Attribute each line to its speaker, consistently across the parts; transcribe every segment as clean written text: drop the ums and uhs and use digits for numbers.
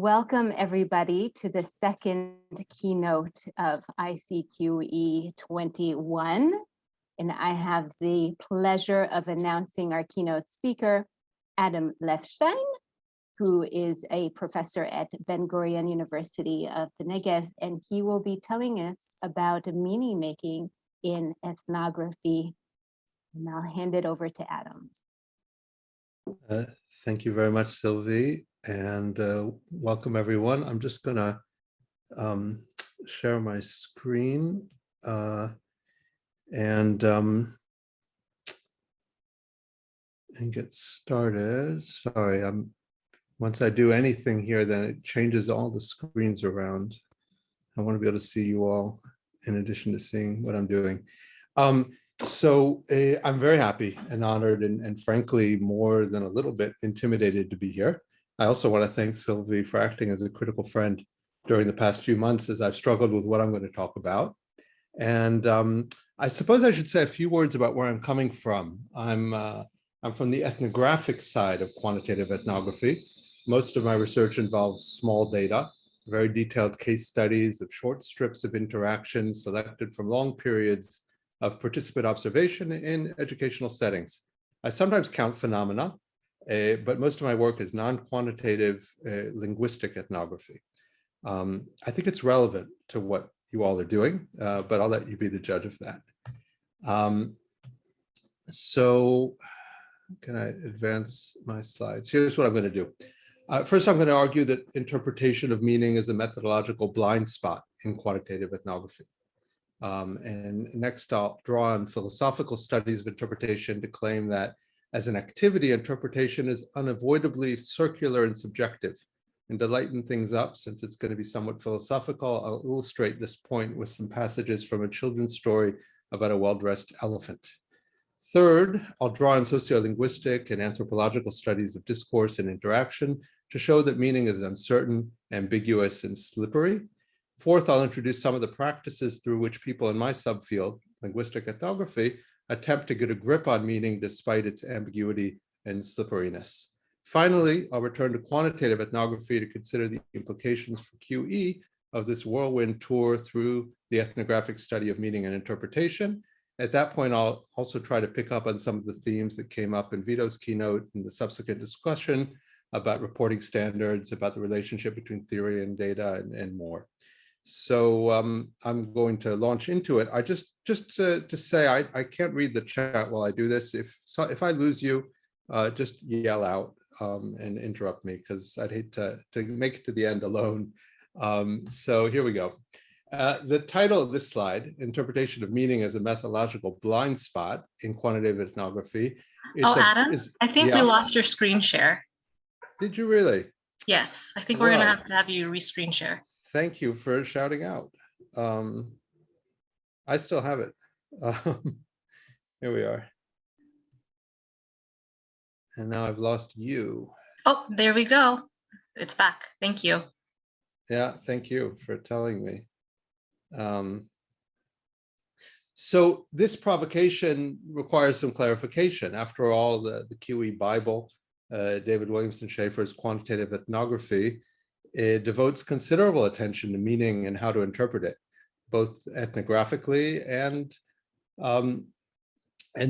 Speaker 1: Welcome everybody to the second keynote of ICQE21. And I have the pleasure of announcing our keynote speaker, Adam Lefstein, who is a professor at Ben-Gurion University of the Negev, and he will be telling us about meaning making in ethnography. And I'll hand it over to Adam.
Speaker 2: Thank you very much, Sylvie, and welcome everyone. I'm just gonna share my screen and get started. Sorry, once I do anything here, then it changes all the screens around. I want to be able to see you all in addition to seeing what I'm doing. So I'm very happy and honored and frankly, more than a little bit intimidated to be here. I also want to thank Sylvie for acting as a critical friend during the past few months as I've struggled with what I'm going to talk about. And I suppose I should say a few words about where I'm coming from. I'm from the ethnographic side of quantitative ethnography. Most of my research involves small data, very detailed case studies of short strips of interactions selected from long periods of participant observation in educational settings. I sometimes count phenomena, but most of my work is non-quantitative linguistic ethnography. I think it's relevant to what you all are doing, but I'll let you be the judge of that. So can I advance my slides? Here's what I'm going to do. First, I'm going to argue that interpretation of meaning is a methodological blind spot in quantitative ethnography. And next, I'll draw on philosophical studies of interpretation to claim that as an activity, interpretation is unavoidably circular and subjective. And to lighten things up, since it's going to be somewhat philosophical, I'll illustrate this point with some passages from a children's story about a well-dressed elephant. Third, I'll draw on sociolinguistic and anthropological studies of discourse and interaction to show that meaning is uncertain, ambiguous, and slippery. Fourth, I'll introduce some of the practices through which people in my subfield, linguistic ethnography, attempt to get a grip on meaning despite its ambiguity and slipperiness. Finally, I'll return to quantitative ethnography to consider the implications for QE of this whirlwind tour through the ethnographic study of meaning and interpretation. At that point, I'll also try to pick up on some of the themes that came up in Vito's keynote and the subsequent discussion about reporting standards, about the relationship between theory and data, and more. So I'm going to launch into it. I just to say I can't read the chat while I do this. If I lose you, just yell out and interrupt me, because I'd hate to make it to the end alone. So here we go. The title of this slide, Interpretation of Meaning as a Methodological Blind Spot in Quantitative Ethnography.
Speaker 3: Adam, I think we lost your screen share.
Speaker 2: Did you really?
Speaker 3: Yes, I think we're going to have you re-screen share.
Speaker 2: Thank you for shouting out. I still have it. Here we are. And now I've lost you.
Speaker 3: Oh, there we go. It's back. Thank you.
Speaker 2: Yeah, thank you for telling me. So this provocation requires some clarification. After all, the QE Bible, David Williamson Schaefer's Quantitative Ethnography, it devotes considerable attention to meaning and how to interpret it, both ethnographically and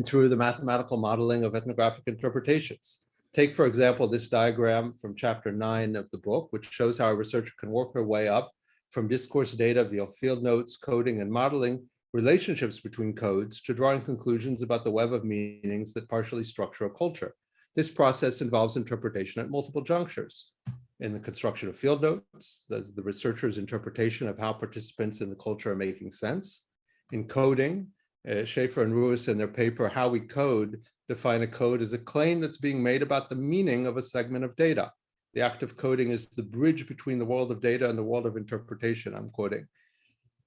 Speaker 2: through the mathematical modeling of ethnographic interpretations. Take, for example, this diagram from chapter 9 of the book, which shows how a researcher can work her way up from discourse data via field notes, coding, and modeling relationships between codes to drawing conclusions about the web of meanings that partially structure a culture. This process involves interpretation at multiple junctures. In the construction of field notes, there's the researcher's interpretation of how participants in the culture are making sense. In coding, Schaefer and Ruiz in their paper, How We Code, define a code as a claim that's being made about the meaning of a segment of data. The act of coding is the bridge between the world of data and the world of interpretation, I'm quoting,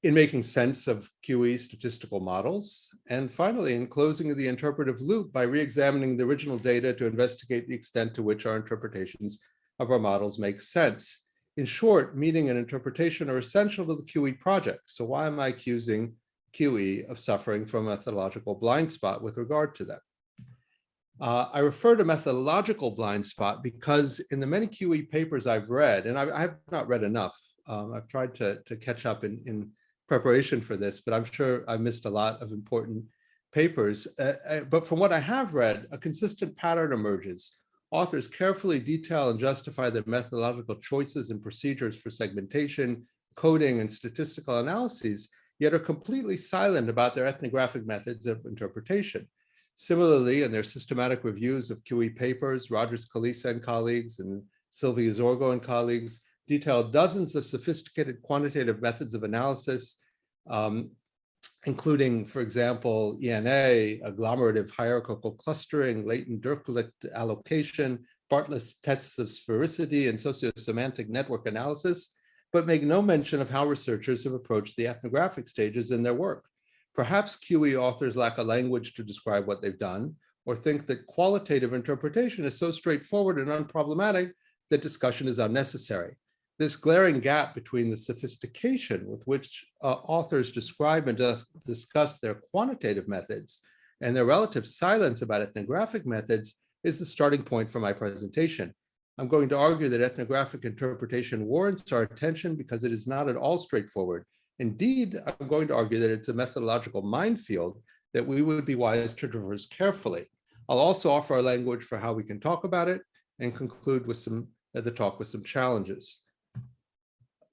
Speaker 2: in making sense of QE statistical models. And finally, in closing of the interpretive loop by re-examining the original data to investigate the extent to which our interpretations of our models make sense. In short, meaning and interpretation are essential to the QE project. So why am I accusing QE of suffering from a methodological blind spot with regard to them? I refer to methodological blind spot because in the many QE papers I've read, and I have not read enough, I've tried to catch up in preparation for this, but I'm sure I missed a lot of important papers. But from what I have read, a consistent pattern emerges. Authors carefully detail and justify their methodological choices and procedures for segmentation, coding, and statistical analyses, yet are completely silent about their ethnographic methods of interpretation. Similarly, in their systematic reviews of QE papers, Rogers Kalisa and colleagues and Sylvia Zorgo and colleagues detailed dozens of sophisticated quantitative methods of analysis, including, for example, ENA, agglomerative hierarchical clustering, latent Dirklet allocation, Bartlett's tests of sphericity, and sociosemantic network analysis, but make no mention of how researchers have approached the ethnographic stages in their work. Perhaps QE authors lack a language to describe what they've done, or think that qualitative interpretation is so straightforward and unproblematic that discussion is unnecessary. This glaring gap between the sophistication with which authors describe and discuss their quantitative methods and their relative silence about ethnographic methods is the starting point for my presentation. I'm going to argue that ethnographic interpretation warrants our attention because it is not at all straightforward. Indeed, I'm going to argue that it's a methodological minefield that we would be wise to traverse carefully. I'll also offer a language for how we can talk about it and conclude with the talk with some challenges.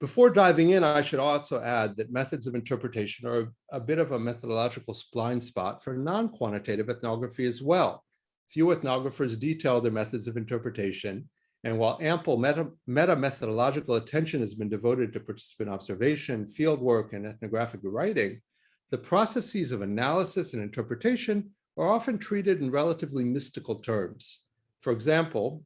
Speaker 2: Before diving in, I should also add that methods of interpretation are a bit of a methodological blind spot for non-quantitative ethnography as well. Few ethnographers detail their methods of interpretation, and while ample meta-methodological attention has been devoted to participant observation, fieldwork, and ethnographic writing, the processes of analysis and interpretation are often treated in relatively mystical terms. For example,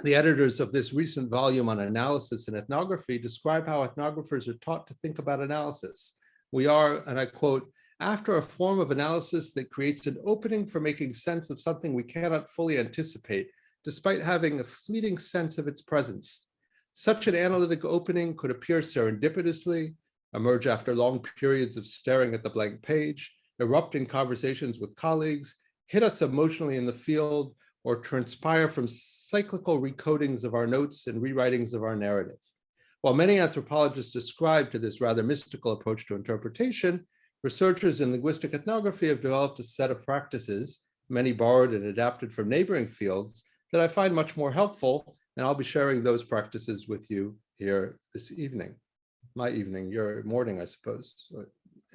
Speaker 2: the editors of this recent volume on analysis and ethnography describe how ethnographers are taught to think about analysis. We are, and I quote, after a form of analysis that creates an opening for making sense of something we cannot fully anticipate, despite having a fleeting sense of its presence. Such an analytic opening could appear serendipitously, emerge after long periods of staring at the blank page, erupt in conversations with colleagues, hit us emotionally in the field, or transpire from cyclical recodings of our notes and rewritings of our narrative. While many anthropologists ascribe to this rather mystical approach to interpretation, researchers in linguistic ethnography have developed a set of practices, many borrowed and adapted from neighboring fields, that I find much more helpful, and I'll be sharing those practices with you here this evening. My evening, your morning, I suppose.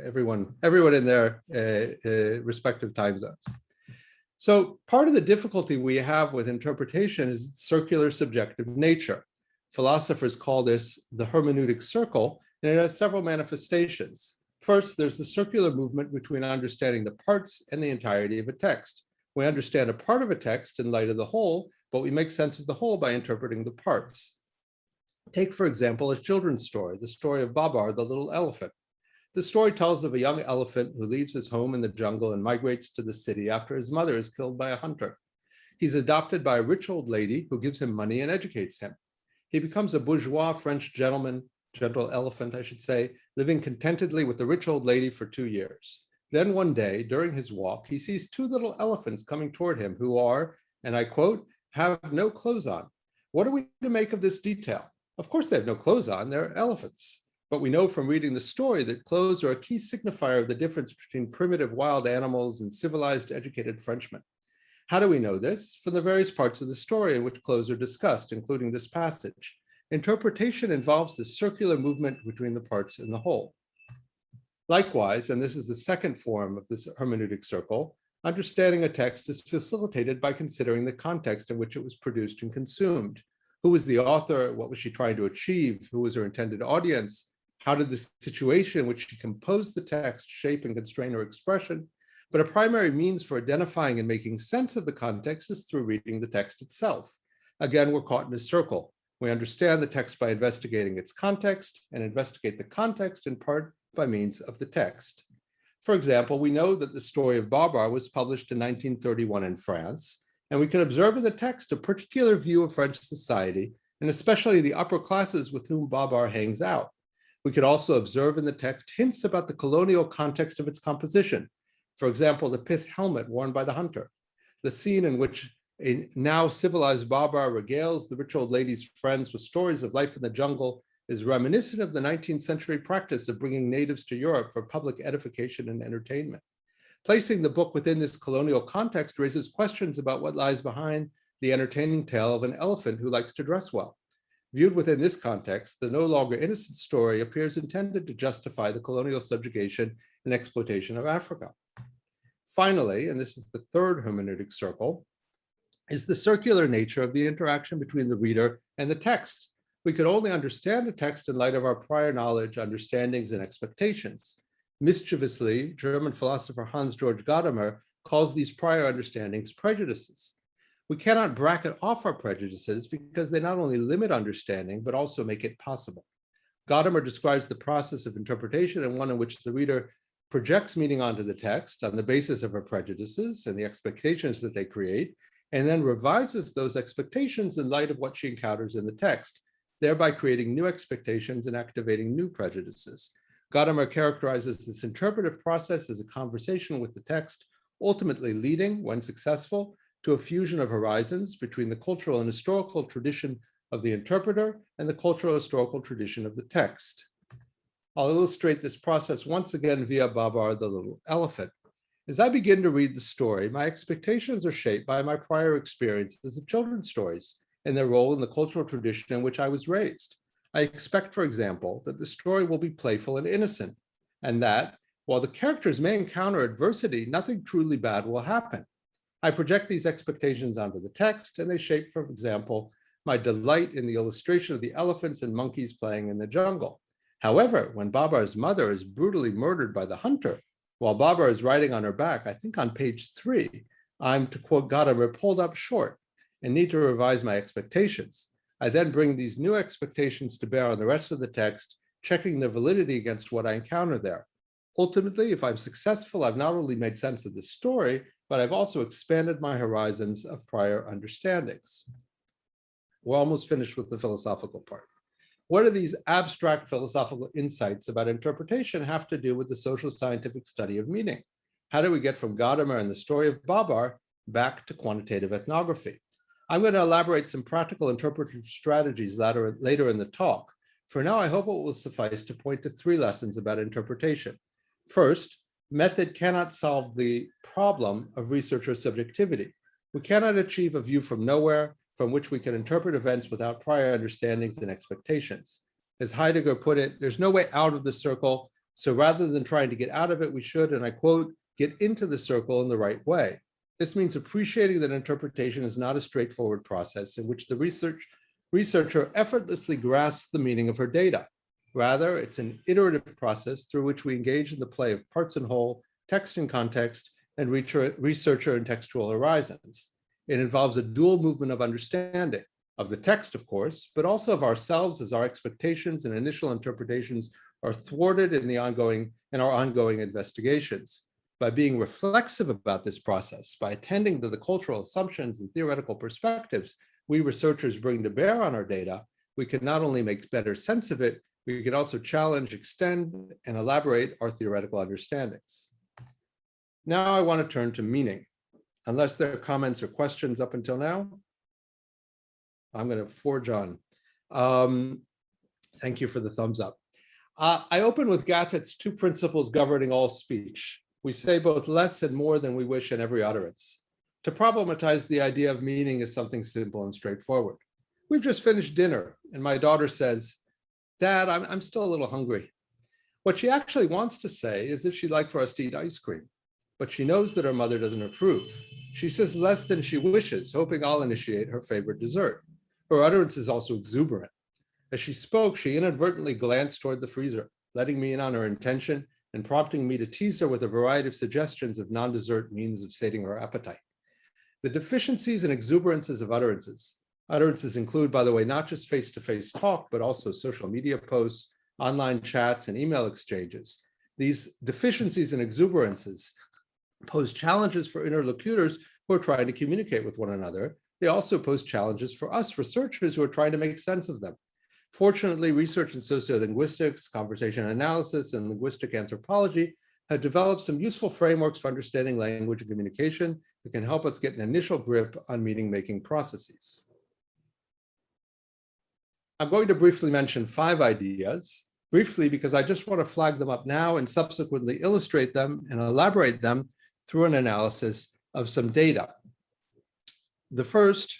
Speaker 2: Everyone in their respective time zones. So part of the difficulty we have with interpretation is its circular subjective nature. Philosophers call this the hermeneutic circle, and it has several manifestations. First, there's the circular movement between understanding the parts and the entirety of a text. We understand a part of a text in light of the whole, but we make sense of the whole by interpreting the parts. Take, for example, a children's story, the story of Babar, the little elephant. The story tells of a young elephant who leaves his home in the jungle and migrates to the city after his mother is killed by a hunter. He's adopted by a rich old lady who gives him money and educates him. He becomes a bourgeois French gentle elephant, I should say, living contentedly with the rich old lady for 2 years. Then one day, during his walk, he sees two little elephants coming toward him who are, and I quote, have no clothes on. What are we to make of this detail? Of course they have no clothes on, they're elephants. But we know from reading the story that clothes are a key signifier of the difference between primitive wild animals and civilized educated Frenchmen. How do we know this? From the various parts of the story in which clothes are discussed, including this passage. Interpretation involves the circular movement between the parts and the whole. Likewise, and this is the second form of this hermeneutic circle, understanding a text is facilitated by considering the context in which it was produced and consumed. Who was the author? What was she trying to achieve? Who was her intended audience? How did the situation in which she composed the text shape and constrain her expression? But a primary means for identifying and making sense of the context is through reading the text itself. Again, we're caught in a circle. We understand the text by investigating its context and investigate the context in part by means of the text. For example, we know that the story of Babar was published in 1931 in France, and we can observe in the text a particular view of French society, and especially the upper classes with whom Babar hangs out. We could also observe in the text hints about the colonial context of its composition. For example, the pith helmet worn by the hunter. the scene in which a now civilized Babar regales the rich old lady's friends with stories of life in the jungle is reminiscent of the 19th century practice of bringing natives to Europe for public edification and entertainment. Placing the book within this colonial context raises questions about what lies behind the entertaining tale of an elephant who likes to dress well. Viewed within this context, the no longer innocent story appears intended to justify the colonial subjugation and exploitation of Africa. Finally, and this is the third hermeneutic circle, is the circular nature of the interaction between the reader and the text. We could only understand a text in light of our prior knowledge, understandings, and expectations. Mischievously, German philosopher Hans-Georg Gadamer calls these prior understandings prejudices. We cannot bracket off our prejudices because they not only limit understanding, but also make it possible. Gadamer describes the process of interpretation in one in which the reader projects meaning onto the text on the basis of her prejudices and the expectations that they create, and then revises those expectations in light of what she encounters in the text, thereby creating new expectations and activating new prejudices. Gadamer characterizes this interpretive process as a conversation with the text, ultimately leading, when successful, to a fusion of horizons between the cultural and historical tradition of the interpreter and the cultural historical tradition of the text. I'll illustrate this process once again via Babar the Little Elephant. As I begin to read the story, my expectations are shaped by my prior experiences of children's stories and their role in the cultural tradition in which I was raised. I expect, for example, that the story will be playful and innocent, and that, while the characters may encounter adversity, nothing truly bad will happen. I project these expectations onto the text, and they shape, for example, my delight in the illustration of the elephants and monkeys playing in the jungle. However, when Babar's mother is brutally murdered by the hunter, while Babar is riding on her back, I think on page 3, I'm, to quote Gadamer, pulled up short and need to revise my expectations. I then bring these new expectations to bear on the rest of the text, checking their validity against what I encounter there. Ultimately, if I'm successful, I've not only made sense of the story, but I've also expanded my horizons of prior understandings. We're almost finished with the philosophical part. What do these abstract philosophical insights about interpretation have to do with the social scientific study of meaning? How do we get from Gadamer and the story of Babar back to quantitative ethnography? I'm going to elaborate some practical interpretive strategies later in the talk. For now, I hope it will suffice to point to 3 lessons about interpretation. First, method cannot solve the problem of researcher subjectivity. We cannot achieve a view from nowhere from which we can interpret events without prior understandings and expectations. As Heidegger put it, there's no way out of the circle, so rather than trying to get out of it, we should, and I quote, get into the circle in the right way. This means appreciating that interpretation is not a straightforward process in which the researcher effortlessly grasps the meaning of her data. Rather, it's an iterative process through which we engage in the play of parts and whole, text and context, and researcher and textual horizons. It involves a dual movement of understanding, of the text, of course, but also of ourselves as our expectations and initial interpretations are thwarted in our ongoing investigations. By being reflexive about this process, by attending to the cultural assumptions and theoretical perspectives we researchers bring to bear on our data, we can not only make better sense of it, we can also challenge, extend, and elaborate our theoretical understandings. Now I want to turn to meaning. Unless there are comments or questions up until now, I'm going to forge on. Thank you for the thumbs up. I open with Gattett's 2 principles governing all speech. We say both less and more than we wish in every utterance. To problematize the idea of meaning is something simple and straightforward. We've just finished dinner, and my daughter says, Dad, I'm still a little hungry. What she actually wants to say is that she'd like for us to eat ice cream, but she knows that her mother doesn't approve. She says less than she wishes, hoping I'll initiate her favorite dessert. Her utterance is also exuberant. As she spoke, she inadvertently glanced toward the freezer, letting me in on her intention and prompting me to tease her with a variety of suggestions of non-dessert means of sating her appetite. The deficiencies and exuberances of utterances. Utterances include, by the way, not just face-to-face talk, but also social media posts, online chats, and email exchanges. These deficiencies and exuberances pose challenges for interlocutors who are trying to communicate with one another. They also pose challenges for us researchers who are trying to make sense of them. Fortunately, research in sociolinguistics, conversation analysis, and linguistic anthropology have developed some useful frameworks for understanding language and communication that can help us get an initial grip on meaning-making processes. I'm going to briefly mention 5 ideas, briefly because I just want to flag them up now and subsequently illustrate them and elaborate them through an analysis of some data. The first,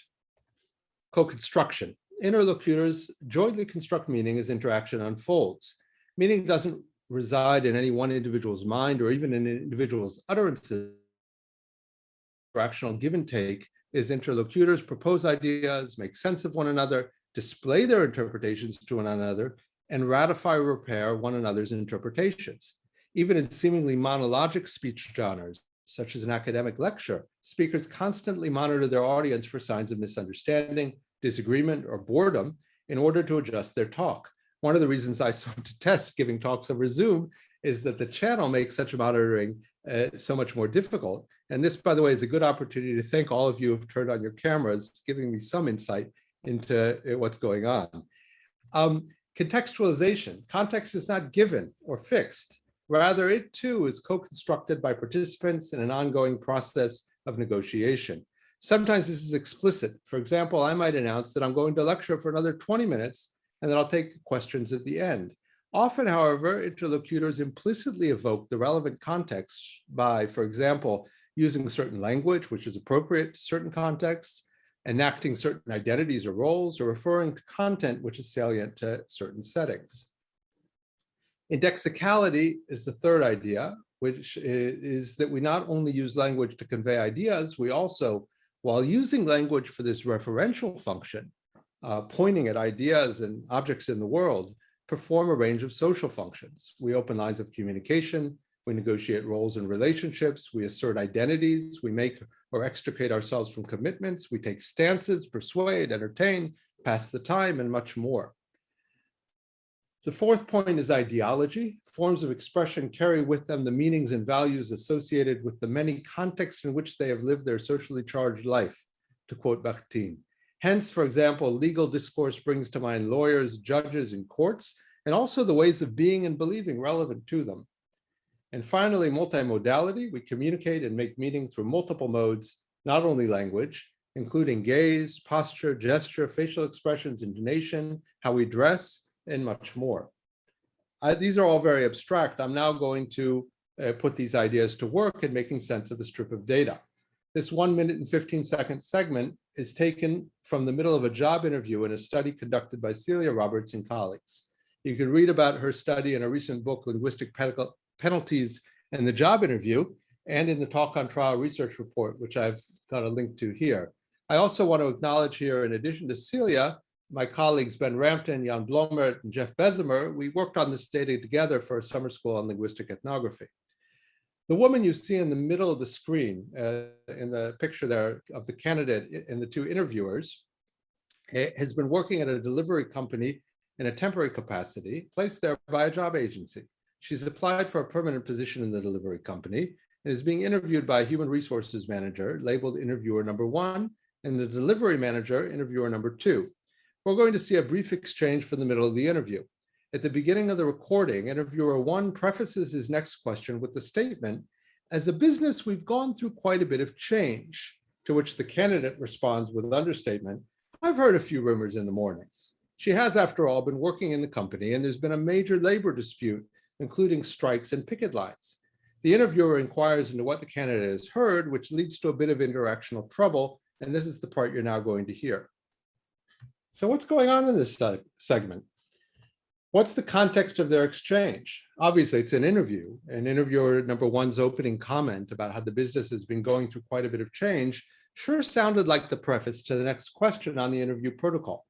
Speaker 2: co-construction. Interlocutors jointly construct meaning as interaction unfolds. Meaning doesn't reside in any one individual's mind or even in an individual's utterances. Interactional give and take is interlocutors propose ideas, make sense of one another, display their interpretations to one another, and ratify or repair one another's interpretations. Even in seemingly monologic speech genres, such as an academic lecture, speakers constantly monitor their audience for signs of misunderstanding, disagreement, or boredom in order to adjust their talk. One of the reasons I so detest giving talks over Zoom is that the channel makes such monitoring so much more difficult. And this, by the way, is a good opportunity to thank all of you who have turned on your cameras, giving me some insight into what's going on. Contextualization. Context is not given or fixed. Rather, it too is co-constructed by participants in an ongoing process of negotiation. Sometimes this is explicit. For example, I might announce that I'm going to lecture for another 20 minutes and then I'll take questions at the end. Often, however, interlocutors implicitly evoke the relevant context by, for example, using certain language which is appropriate to certain contexts, enacting certain identities or roles, or referring to content which is salient to certain settings. Indexicality is the third idea, which is that we not only use language to convey ideas, we also, while using language for this referential function, pointing at ideas and objects in the world, perform a range of social functions. We open lines of communication, we negotiate roles and relationships, we assert identities, we make or extricate ourselves from commitments, we take stances, persuade, entertain, pass the time, and much more. The fourth point is ideology. Forms of expression carry with them the meanings and values associated with the many contexts in which they have lived their socially charged life, to quote Bakhtin. Hence, for example, legal discourse brings to mind lawyers, judges, and courts, and also the ways of being and believing relevant to them. And finally, multimodality. We communicate and make meaning through multiple modes, not only language, including gaze, posture, gesture, facial expressions, intonation, how we dress, and much more. These are all very abstract. I'm now going to put these ideas to work in making sense of a strip of data. This 1 minute and 15-second segment is taken from the middle of a job interview in a study conducted by Celia Roberts and colleagues. You can read about her study in a recent book, Linguistic Penalties and the Job Interview, and in the Talk on Trial research report, which I've got a link to here. I also want to acknowledge here, in addition to Celia, my colleagues Ben Rampton, Jan Blomert, and Jeff Bezimer. We worked on this data together for a summer school on linguistic ethnography. The woman you see in the middle of the screen, in the picture there of the candidate and the 2 interviewers, has been working at a delivery company in a temporary capacity, placed there by a job agency. She's applied for a permanent position in the delivery company and is being interviewed by a human resources manager, labeled interviewer number 1, and the delivery manager, interviewer number 2. We're going to see a brief exchange from the middle of the interview. At the beginning of the recording, interviewer 1 prefaces his next question with the statement, "As a business, we've gone through quite a bit of change," to which the candidate responds with understatement, "I've heard a few rumors in the mornings." She has, after all, been working in the company, and there's been a major labor dispute, including strikes and picket lines. The interviewer inquires into what the candidate has heard, which leads to a bit of interactional trouble, and this is the part you're now going to hear. So what's going on in this segment? What's the context of their exchange? Obviously, it's an interview. And interviewer number 1's opening comment about how the business has been going through quite a bit of change sure sounded like the preface to the next question on the interview protocol.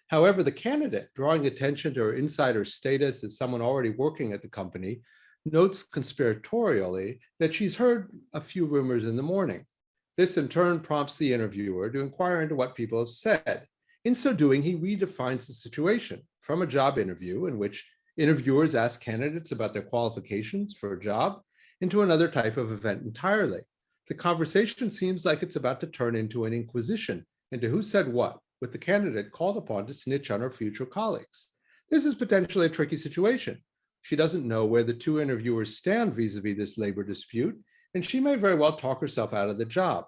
Speaker 2: However, the candidate, drawing attention to her insider status as someone already working at the company, notes conspiratorially that she's heard a few rumors in the morning. This in turn prompts the interviewer to inquire into what people have said. In so doing, he redefines the situation from a job interview in which interviewers ask candidates about their qualifications for a job into another type of event entirely. The conversation seems like it's about to turn into an inquisition into who said what, with the candidate called upon to snitch on her future colleagues. This is potentially a tricky situation. She doesn't know where the two interviewers stand vis-a-vis this labor dispute, and she may very well talk herself out of the job.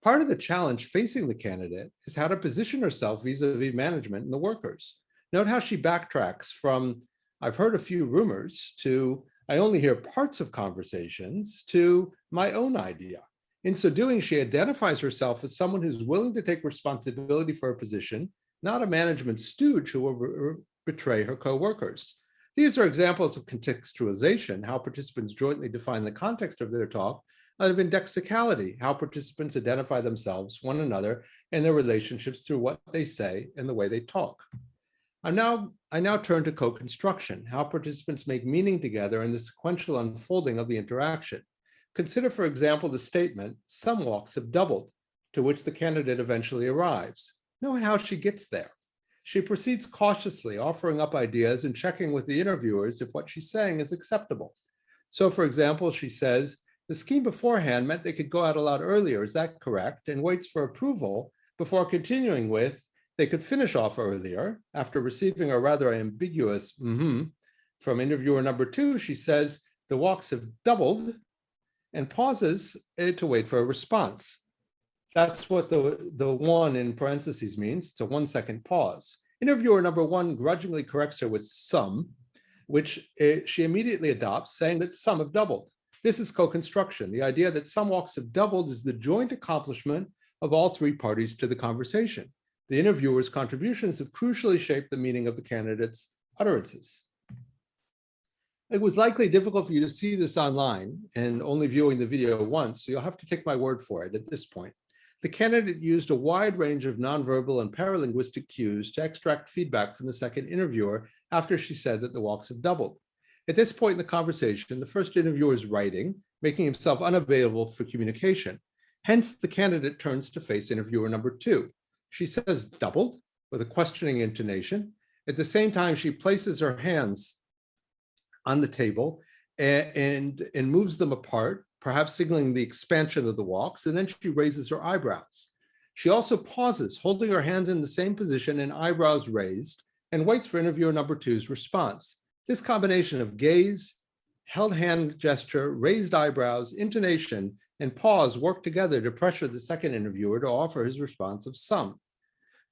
Speaker 2: Part of the challenge facing the candidate is how to position herself vis-a-vis management and the workers. Note how she backtracks from, I've heard a few rumors, to I only hear parts of conversations, to my own idea. In so doing, she identifies herself as someone who's willing to take responsibility for her position, not a management stooge who will betray her co-workers. These are examples of contextualization, how participants jointly define the context of their talk, out of indexicality, how participants identify themselves, one another, and their relationships through what they say and the way they talk. I now turn to co-construction, how participants make meaning together in the sequential unfolding of the interaction. Consider, for example, the statement, some walks have doubled, to which the candidate eventually arrives. Note how she gets there. She proceeds cautiously, offering up ideas and checking with the interviewers if what she's saying is acceptable. So, for example, she says, the scheme beforehand meant they could go out a lot earlier, is that correct? And waits for approval before continuing with, they could finish off earlier. After receiving a rather ambiguous from interviewer number 2, she says, the walks have doubled, and pauses to wait for a response. That's what the one in parentheses means. It's a 1-second pause. Interviewer number 1 grudgingly corrects her with some, which she immediately adopts, saying that some have doubled. This is co-construction. The idea that some walks have doubled is the joint accomplishment of all 3 parties to the conversation. The interviewer's contributions have crucially shaped the meaning of the candidate's utterances. It was likely difficult for you to see this online and only viewing the video once, so you'll have to take my word for it at this point. The candidate used a wide range of nonverbal and paralinguistic cues to extract feedback from the second interviewer after she said that the walks have doubled. At this point in the conversation, the first interviewer is writing, making himself unavailable for communication. Hence, the candidate turns to face interviewer number 2. She says doubled with a questioning intonation. At the same time, she places her hands on the table and moves them apart, perhaps signaling the expansion of the walks, and then she raises her eyebrows. She also pauses, holding her hands in the same position and eyebrows raised, and waits for interviewer number 2's response. This combination of gaze, held hand gesture, raised eyebrows, intonation, and pause work together to pressure the second interviewer to offer his response of some.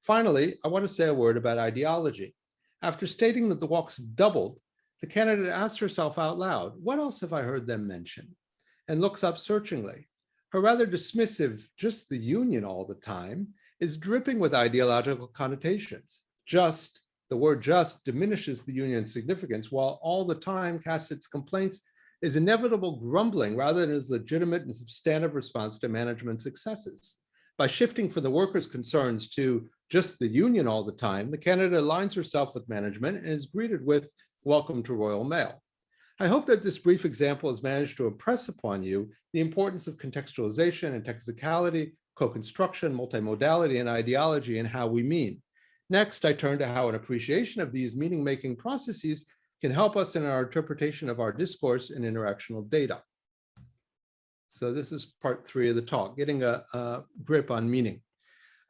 Speaker 2: Finally, I want to say a word about ideology. After stating that the walks have doubled, the candidate asks herself out loud, what else have I heard them mention? And looks up searchingly. Her rather dismissive, just the union all the time, is dripping with ideological connotations. Just, the word just diminishes the union's significance, while all the time casts its complaints as inevitable grumbling rather than as legitimate and substantive response to management successes. By shifting from the workers' concerns to just the union all the time, the candidate aligns herself with management and is greeted with, welcome to Royal Mail. I hope that this brief example has managed to impress upon you the importance of contextualization and indexicality, co-construction, multimodality, and ideology in how we mean. Next, I turn to how an appreciation of these meaning-making processes can help us in our interpretation of our discourse and interactional data. So this is part 3 of the talk, getting a grip on meaning.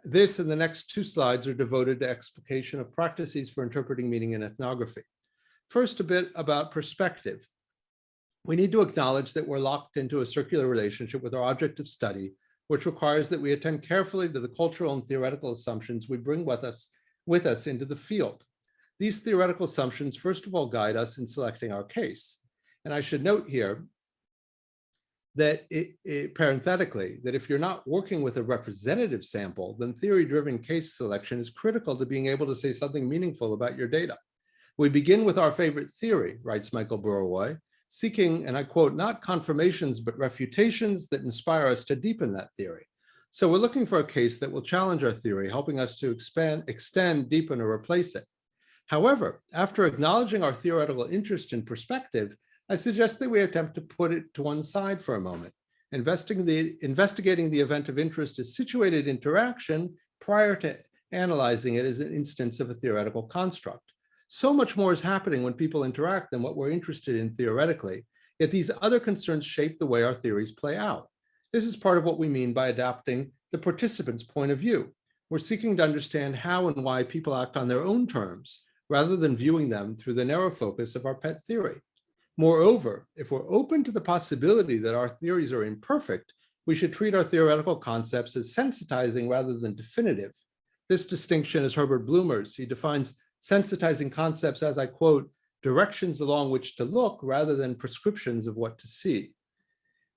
Speaker 2: This and the next 2 slides are devoted to explication of practices for interpreting meaning in ethnography. First, a bit about perspective. We need to acknowledge that we're locked into a circular relationship with our object of study, which requires that we attend carefully to the cultural and theoretical assumptions we bring with us into the field. These theoretical assumptions, first of all, guide us in selecting our case. And I should note here that parenthetically, that if you're not working with a representative sample, then theory-driven case selection is critical to being able to say something meaningful about your data. We begin with our favorite theory, writes Michael Burawoy, seeking, and I quote, not confirmations, but refutations that inspire us to deepen that theory. So we're looking for a case that will challenge our theory, helping us to expand, extend, deepen, or replace it. However, after acknowledging our theoretical interest in perspective, I suggest that we attempt to put it to one side for a moment. Investigating the event of interest as situated interaction prior to analyzing it as an instance of a theoretical construct. So much more is happening when people interact than what we're interested in theoretically, yet these other concerns shape the way our theories play out. This is part of what we mean by adapting the participant's point of view. We're seeking to understand how and why people act on their own terms, rather than viewing them through the narrow focus of our pet theory. Moreover, if we're open to the possibility that our theories are imperfect, we should treat our theoretical concepts as sensitizing rather than definitive. This distinction is Herbert Blumer's. He defines sensitizing concepts as, I quote, directions along which to look rather than prescriptions of what to see.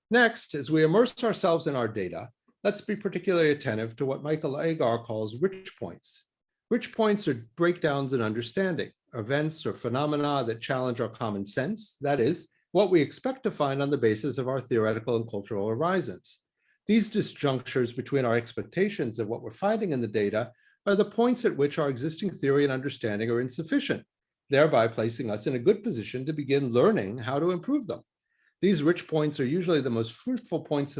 Speaker 2: Next, as we immerse ourselves in our data, let's be particularly attentive to what Michael Agar calls rich points. Rich points are breakdowns in understanding, events or phenomena that challenge our common sense, that is, what we expect to find on the basis of our theoretical and cultural horizons. These disjunctures between our expectations of what we're finding in the data are the points at which our existing theory and understanding are insufficient, thereby placing us in a good position to begin learning how to improve them. These rich points are usually the most fruitful points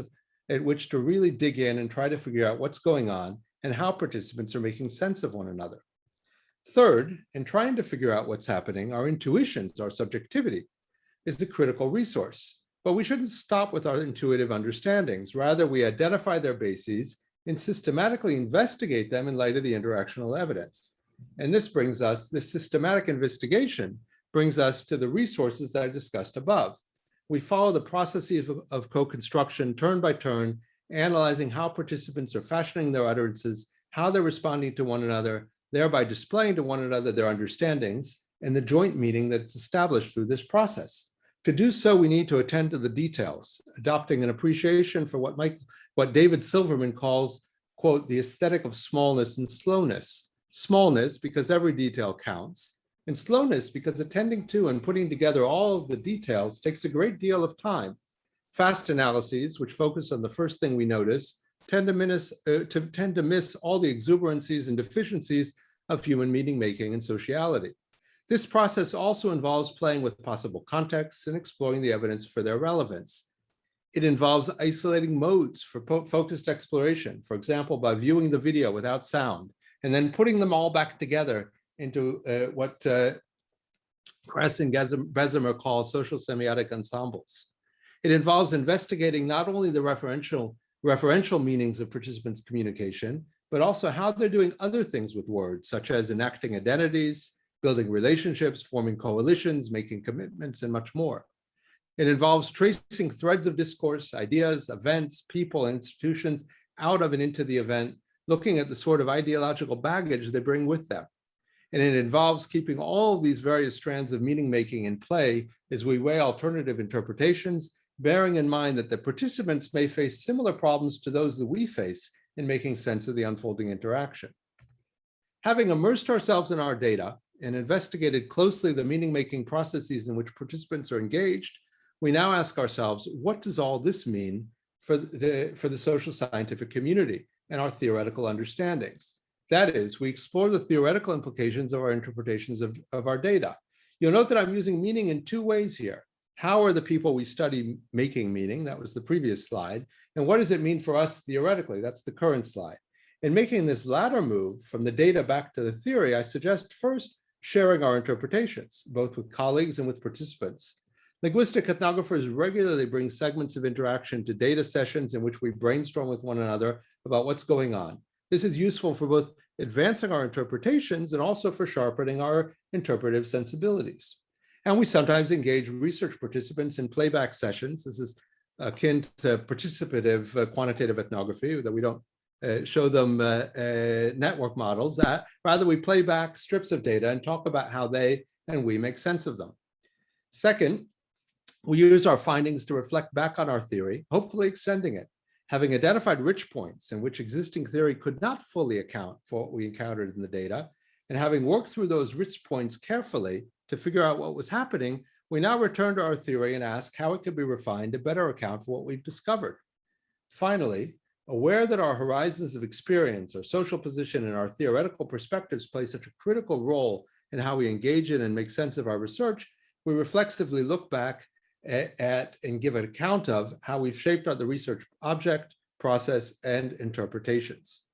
Speaker 2: at which to really dig in and try to figure out what's going on and how participants are making sense of one another. Third, in trying to figure out what's happening, our intuitions, our subjectivity, is the critical resource. But we shouldn't stop with our intuitive understandings. Rather, we identify their bases and systematically investigate them in light of the interactional evidence. And this systematic investigation brings us to the resources that I discussed above. We follow the processes of co-construction turn by turn, analyzing how participants are fashioning their utterances, how they're responding to one another, thereby displaying to one another their understandings and the joint meaning that's established through this process. To do so, we need to attend to the details, adopting an appreciation for what David Silverman calls, quote, the aesthetic of smallness and slowness. Smallness, because every detail counts, and slowness, because attending to and putting together all of the details takes a great deal of time. Fast analyses, which focus on the first thing we notice, tend to miss all the exuberances and deficiencies of human meaning making and sociality. This process also involves playing with possible contexts and exploring the evidence for their relevance. It involves isolating modes for focused exploration, for example, by viewing the video without sound, and then putting them all back together into what Kress and Bessemer call social semiotic ensembles. It involves investigating not only the referential meanings of participants' communication, but also how they're doing other things with words, such as enacting identities, building relationships, forming coalitions, making commitments, and much more. It involves tracing threads of discourse, ideas, events, people, and institutions out of and into the event, looking at the sort of ideological baggage they bring with them. And it involves keeping all of these various strands of meaning making in play as we weigh alternative interpretations, bearing in mind that the participants may face similar problems to those that we face in making sense of the unfolding interaction. Having immersed ourselves in our data and investigated closely the meaning-making processes in which participants are engaged, we now ask ourselves, what does all this mean for the social scientific community and our theoretical understandings? That is, we explore the theoretical implications of our interpretations of our data. You'll note that I'm using meaning in two ways here. How are the people we study making meaning? That was the previous slide. And what does it mean for us theoretically? That's the current slide. In making this latter move from the data back to the theory, I suggest first sharing our interpretations, both with colleagues and with participants. Linguistic ethnographers regularly bring segments of interaction to data sessions in which we brainstorm with one another about what's going on. This is useful for both advancing our interpretations and also for sharpening our interpretive sensibilities. And we sometimes engage research participants in playback sessions. This is akin to participative quantitative ethnography, that we don't show them network models. Rather, we play back strips of data and talk about how they and we make sense of them. Second, we use our findings to reflect back on our theory, hopefully extending it. Having identified rich points in which existing theory could not fully account for what we encountered in the data, and having worked through those rich points carefully to figure out what was happening, we now return to our theory and ask how it could be refined to better account for what we've discovered. Finally, aware that our horizons of experience, our social position, and our theoretical perspectives play such a critical role in how we engage in and make sense of our research, we reflexively look back at and give an account of how we've shaped the research object, process, and interpretations.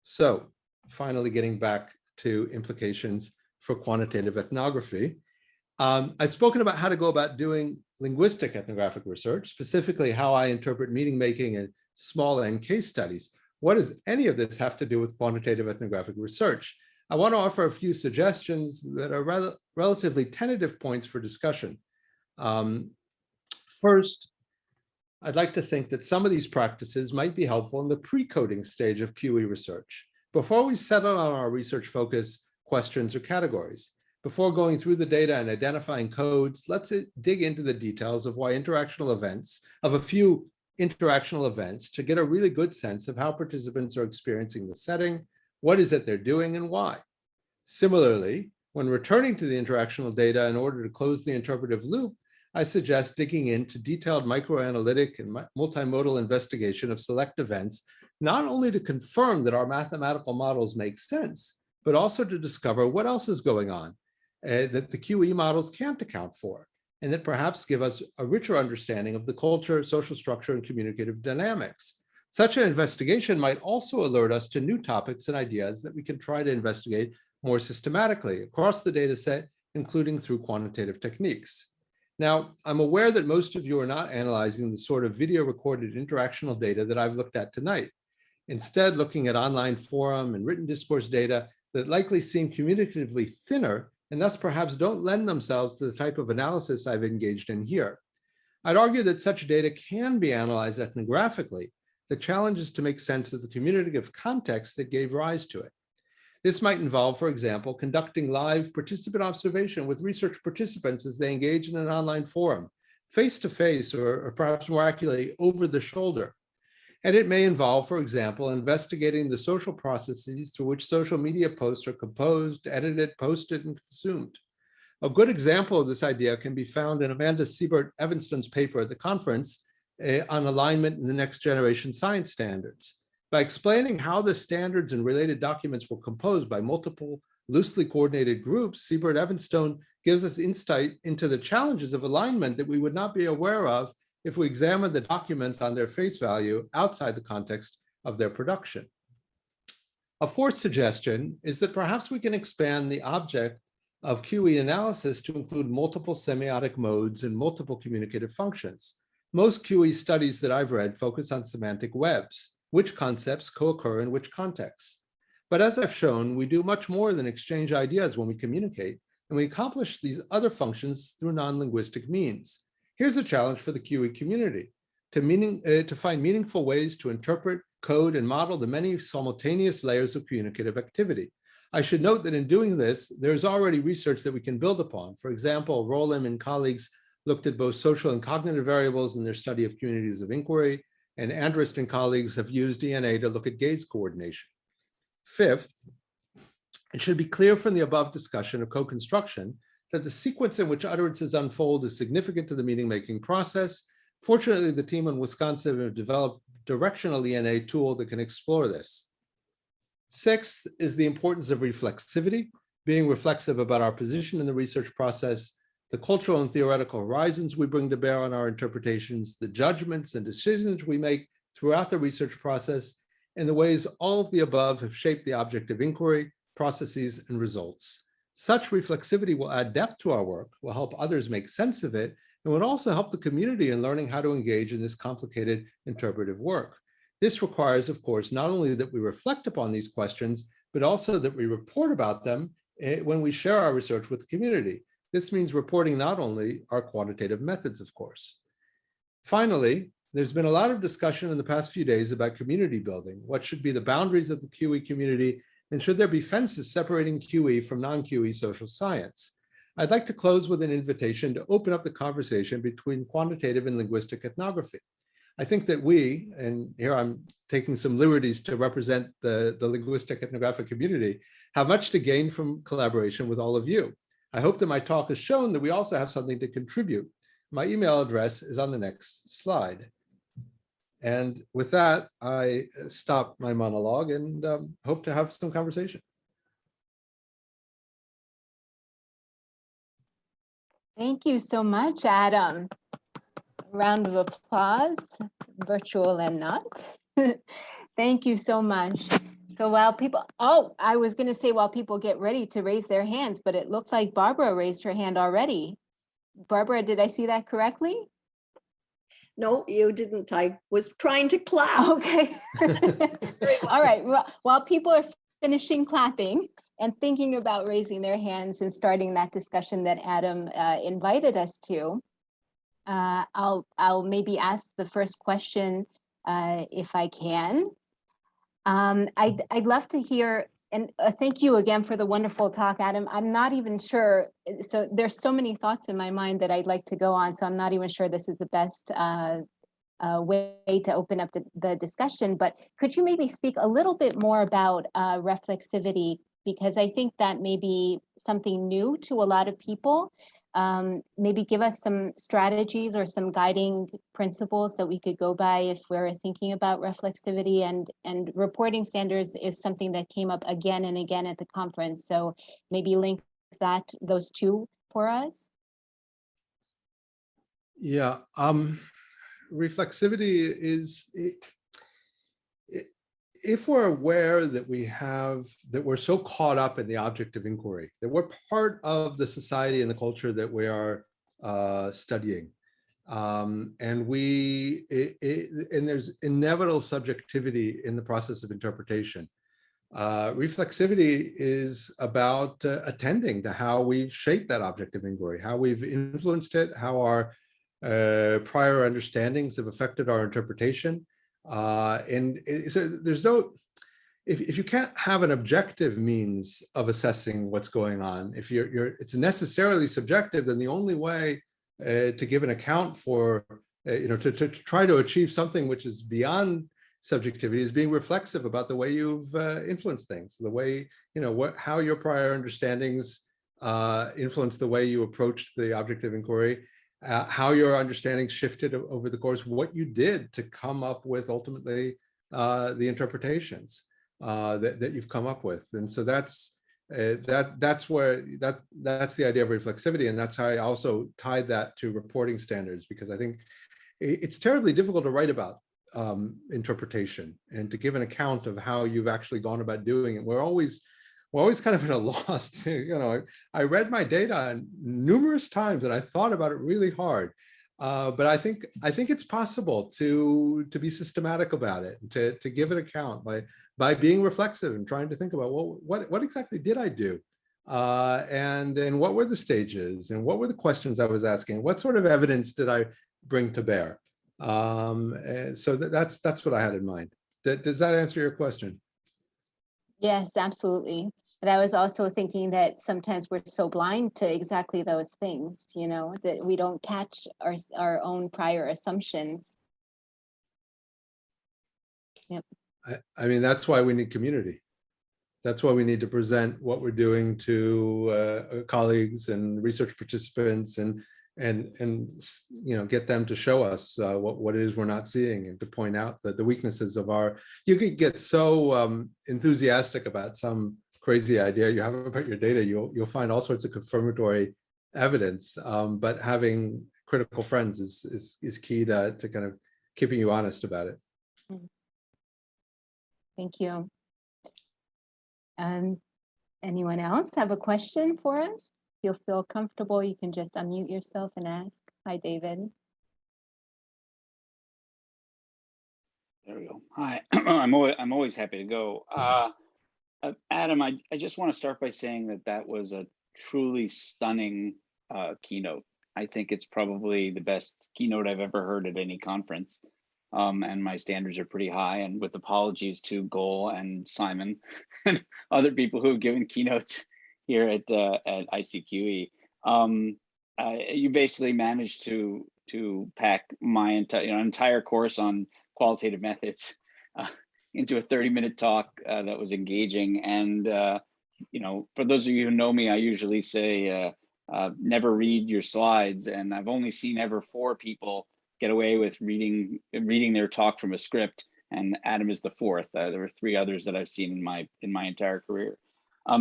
Speaker 2: So finally, getting back to implications for quantitative ethnography. I've spoken about how to go about doing linguistic ethnographic research, specifically how I interpret meaning making in small N case studies. What does any of this have to do with quantitative ethnographic research? I want to offer a few suggestions that are relatively tentative points for discussion. First, I'd like to think that some of these practices might be helpful in the pre-coding stage of QE research, before we settle on our research focus, questions, or categories. Before going through the data and identifying codes, let's dig into the details of why a few interactional events to get a really good sense of how participants are experiencing the setting, what is it they're doing, and why. Similarly, when returning to the interactional data in order to close the interpretive loop, I suggest digging into detailed microanalytic and multimodal investigation of select events, not only to confirm that our mathematical models make sense, but also to discover what else is going on that the QE models can't account for, and that perhaps give us a richer understanding of the culture, social structure, and communicative dynamics. Such an investigation might also alert us to new topics and ideas that we can try to investigate more systematically across the data set, including through quantitative techniques. Now, I'm aware that most of you are not analyzing the sort of video recorded interactional data that I've looked at tonight. Instead, looking at online forum and written discourse data that likely seem communicatively thinner and thus perhaps don't lend themselves to the type of analysis I've engaged in here. I'd argue that such data can be analyzed ethnographically. The challenge is to make sense of the communicative context that gave rise to it. This might involve, for example, conducting live participant observation with research participants as they engage in an online forum, face-to-face, or perhaps more accurately, over the shoulder. And it may involve, for example, investigating the social processes through which social media posts are composed, edited, posted, and consumed. A good example of this idea can be found in Amanda Siebert-Evanstone's paper at the conference on alignment in the next generation science standards. By explaining how the standards and related documents were composed by multiple loosely coordinated groups, Siebert-Evanstone gives us insight into the challenges of alignment that we would not be aware of if we examine the documents on their face value outside the context of their production. A fourth suggestion is that perhaps we can expand the object of QE analysis to include multiple semiotic modes and multiple communicative functions. Most QE studies that I've read focus on semantic webs, which concepts co-occur in which contexts. But as I've shown, we do much more than exchange ideas when we communicate, and we accomplish these other functions through non-linguistic means. Here's a challenge for the QE community, to find meaningful ways to interpret, code, and model the many simultaneous layers of communicative activity. I should note that in doing this, there's already research that we can build upon. For example, Roland and colleagues looked at both social and cognitive variables in their study of communities of inquiry, and Andrist and colleagues have used DNA to look at gaze coordination. Fifth, it should be clear from the above discussion of co-construction that the sequence in which utterances unfold is significant to the meaning-making process. Fortunately, the team in Wisconsin have developed directional ENA tool that can explore this. Sixth is the importance of reflexivity, being reflexive about our position in the research process, the cultural and theoretical horizons we bring to bear on our interpretations, the judgments and decisions we make throughout the research process, and the ways all of the above have shaped the object of inquiry, processes, and results. Such reflexivity will add depth to our work, will help others make sense of it, and would also help the community in learning how to engage in this complicated interpretive work. This requires, of course, not only that we reflect upon these questions, but also that we report about them when we share our research with the community. This means reporting not only our quantitative methods, of course. Finally, there's been a lot of discussion in the past few days about community building. What should be the boundaries of the QE community, and should there be fences separating QE from non-QE social science? I'd like to close with an invitation to open up the conversation between quantitative and linguistic ethnography. I think that we, and here I'm taking some liberties to represent the linguistic ethnographic community, have much to gain from collaboration with all of you. I hope that my talk has shown that we also have something to contribute. My email address is on the next slide. And with that, I stop my monologue and hope to have some conversation.
Speaker 1: Thank you so much, Adam. A round of applause, virtual and not. Thank you so much. So while people, I was going to say while people get ready to raise their hands, but it looked like Barbara raised her hand already. Barbara, did I see that correctly?
Speaker 4: No, you didn't. I was trying to clap.
Speaker 1: Okay. All right. Well, while people are finishing clapping and thinking about raising their hands and starting that discussion that Adam invited us to, I'll maybe ask the first question if I can. I'd love to hear, and thank you again for the wonderful talk, Adam. I'm not even sure, so there's so many thoughts in my mind that I'd like to go on, so I'm not even sure this is the best way to open up the discussion, but could you maybe speak a little bit more about reflexivity, because I think that may be something new to a lot of people. Maybe give us some strategies or some guiding principles that we could go by if we're thinking about reflexivity, and reporting standards is something that came up again and again at the conference. So maybe link those two for us.
Speaker 2: Yeah, reflexivity is, if we're aware that we're so caught up in the object of inquiry, that we're part of the society and the culture that we are studying, and there's inevitable subjectivity in the process of interpretation. Reflexivity is about attending to how we've shaped that object of inquiry, how we've influenced it, how our prior understandings have affected our interpretation. So there's no, if you can't have an objective means of assessing what's going on, if it's necessarily subjective, then the only way to give an account for, to try to achieve something which is beyond subjectivity is being reflexive about the way you've influenced things, the way, how your prior understandings influence the way you approached the object of inquiry, how your understanding shifted over the course, what you did to come up with ultimately the interpretations that you've come up with. And so that's the idea of reflexivity, and that's how I also tied that to reporting standards, because I think it's terribly difficult to write about interpretation and to give an account of how you've actually gone about doing it. We're always kind of at a loss. I read my data numerous times and I thought about it really hard. But I think it's possible to be systematic about it, to give an account by being reflexive and trying to think about, well, what exactly did I do? And what were the stages, and what were the questions I was asking? What sort of evidence did I bring to bear? And so that's what I had in mind. Does that answer your question?
Speaker 1: Yes, absolutely. But I was also thinking that sometimes we're so blind to exactly those things, that we don't catch our own prior assumptions. Yep.
Speaker 2: I mean, that's why we need community. That's why we need to present what we're doing to colleagues and research participants, and get them to show us what it is we're not seeing, and to point out that the weaknesses of you could get so enthusiastic about some crazy idea you have about your data, you'll find all sorts of confirmatory evidence, but having critical friends is key to kind of keeping you honest about it.
Speaker 1: Thank you. Anyone else have a question for us? If you'll feel comfortable, you can just unmute yourself and ask. Hi, David.
Speaker 5: There we go. Hi, I'm always happy to go. Adam, I just want to start by saying that was a truly stunning keynote. I think it's probably the best keynote I've ever heard at any conference. And my standards are pretty high, and with apologies to Goal and Simon and other people who have given keynotes here at ICQE. You basically managed to pack my entire course on qualitative methods into a 30-minute talk that was engaging. And for those of you who know me, I usually say never read your slides, and I've only seen ever 4 people get away with reading their talk from a script, and Adam is the 4th. There were 3 others that I've seen in my entire career.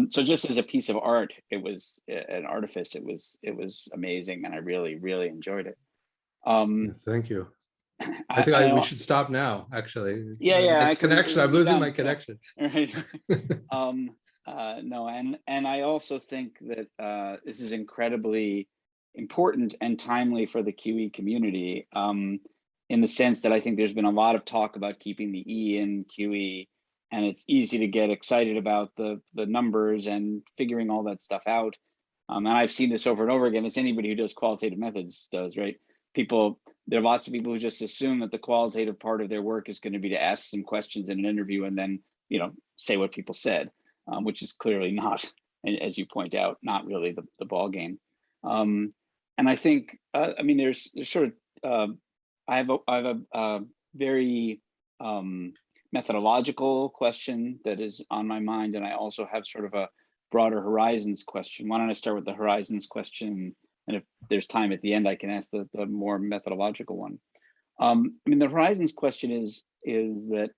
Speaker 5: So just as a piece of art, it was an artifice. It was amazing, and I really, really enjoyed it.
Speaker 2: Thank you. I think we should stop now, actually.
Speaker 5: Yeah.
Speaker 2: I'm losing my connection.
Speaker 5: Right. No, and I also think that this is incredibly important and timely for the QE community, in the sense that I think there's been a lot of talk about keeping the E in QE, and it's easy to get excited about the numbers and figuring all that stuff out. And I've seen this over and over again, as anybody who does qualitative methods does, right? There are lots of people who just assume that the qualitative part of their work is going to be to ask some questions in an interview and then, say what people said, which is clearly not, as you point out, not really the ball game. And I think, there's sort of, I have a very methodological question that is on my mind, and I also have sort of a broader horizons question. Why don't I start with the horizons question, and if there's time at the end, I can ask the more methodological one. The horizons question is that,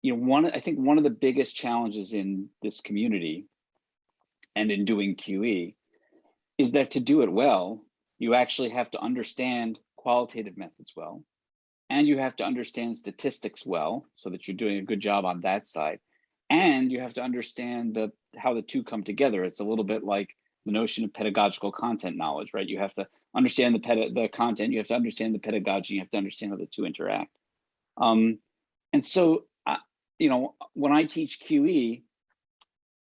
Speaker 5: I think one of the biggest challenges in this community and in doing QE is that to do it well, you actually have to understand qualitative methods well, and you have to understand statistics well, so that you're doing a good job on that side. And you have to understand how the two come together. It's a little bit like the notion of pedagogical content knowledge, right? You have to understand the content, you have to understand the pedagogy, you have to understand how the two interact. And so, when I teach QE,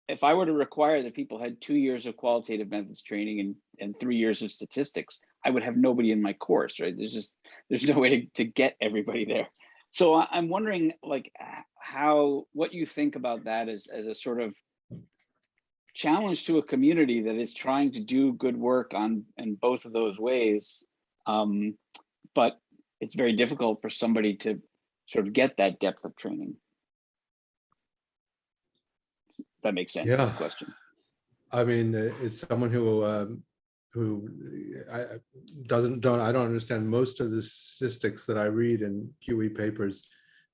Speaker 5: if I were to require that people had 2 years of qualitative methods training and 3 years of statistics, I would have nobody in my course, right? There's no way to get everybody there. So I'm wondering, what you think about that as a sort of challenge to a community that is trying to do good work in both of those ways, but it's very difficult for somebody to sort of get that depth of training. That makes sense.
Speaker 2: Yeah.
Speaker 5: This question.
Speaker 2: It's someone who I don't understand most of the statistics that I read in QE papers.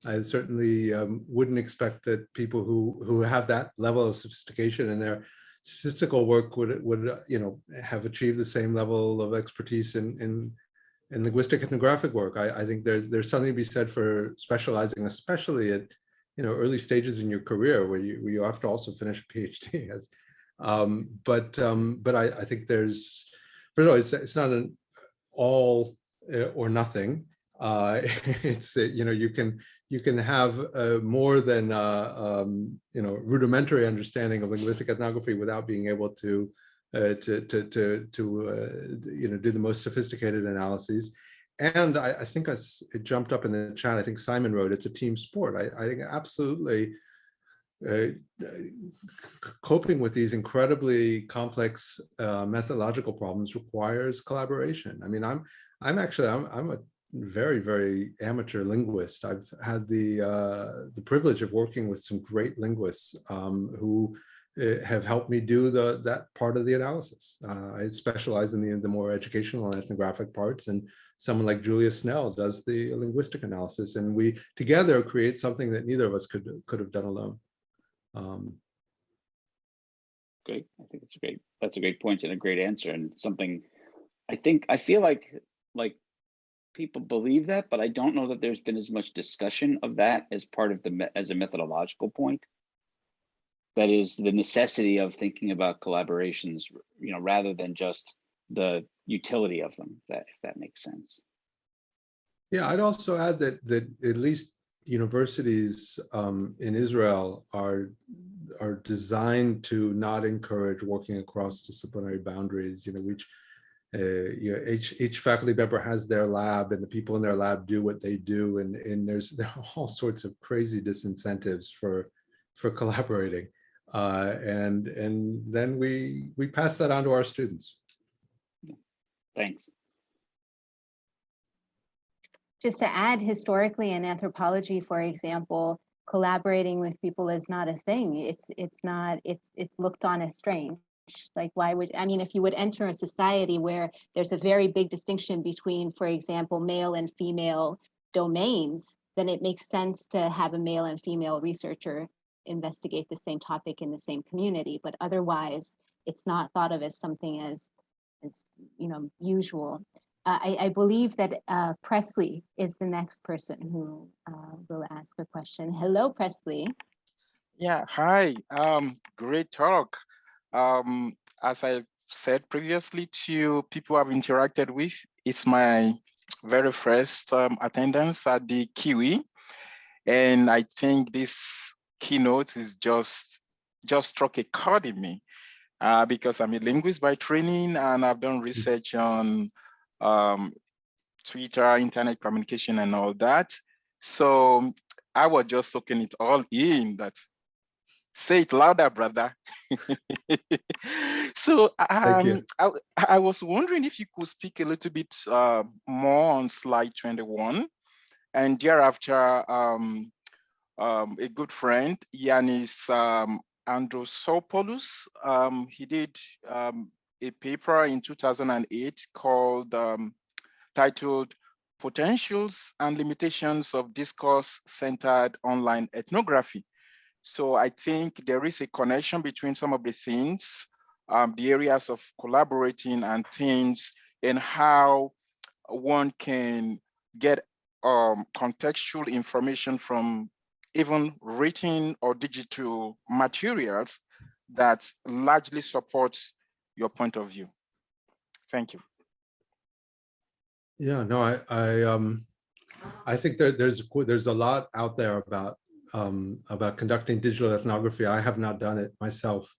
Speaker 2: I certainly wouldn't expect that people who have that level of sophistication in their statistical work would have achieved the same level of expertise in linguistic ethnographic work. I think there's something to be said for specializing, especially at early stages in your career where you have to also finish a PhD. But I think there's, first of all, it's not an all or nothing. It's you can have more than rudimentary understanding of linguistic ethnography without being able to do the most sophisticated analyses. And I think it jumped up in the chat. I think Simon wrote, it's a team sport. I think absolutely coping with these incredibly complex methodological problems requires collaboration. I'm a very, very amateur linguist. I've had the privilege of working with some great linguists who have helped me do that part of the analysis. I specialize in the more educational and ethnographic parts, and someone like Julia Snell does the linguistic analysis, and we together create something that neither of us could have done alone.
Speaker 5: Great. I think that's a great point and a great answer, and something I feel like people believe that, but I don't know that there's been as much discussion of that as part of as a methodological point. That is the necessity of thinking about collaborations, rather than just the utility of them, if that makes sense.
Speaker 2: Yeah, I'd also add that at least universities in Israel are designed to not encourage working across disciplinary boundaries. Each faculty member has their lab, and the people in their lab do what they do, and there are all sorts of crazy disincentives for collaborating. And then we pass that on to our students.
Speaker 5: Thanks.
Speaker 1: Just to add, historically in anthropology, for example, collaborating with people is not a thing. It's looked on as strange. Like, why would, if you would enter a society where there's a very big distinction between, for example, male and female domains, then it makes sense to have a male and female researcher investigate the same topic in the same community. But otherwise, it's not thought of as something as usual. I believe that Presley is the next person who will ask a question. Hello, Presley.
Speaker 6: Yeah, hi, great talk. As I said previously to people I've interacted with, it's my very first attendance at the QE. And I think this keynote is just struck a chord in me because I'm a linguist by training, and I've done research on Twitter, internet communication, and all that. So I was just soaking it all in. That say it louder, brother. So I was wondering if you could speak a little bit more on slide 21, and thereafter, a good friend, Yanis Androsopoulos, he did a paper in 2008 called titled Potentials and Limitations of Discourse-Centered Online Ethnography. So I think there is a connection between some of the things, the areas of collaborating and things, and how one can get contextual information from even written or digital materials that largely supports your point of view. Thank you.
Speaker 2: Yeah, no, I think there's a lot out there about conducting digital ethnography. I have not done it myself.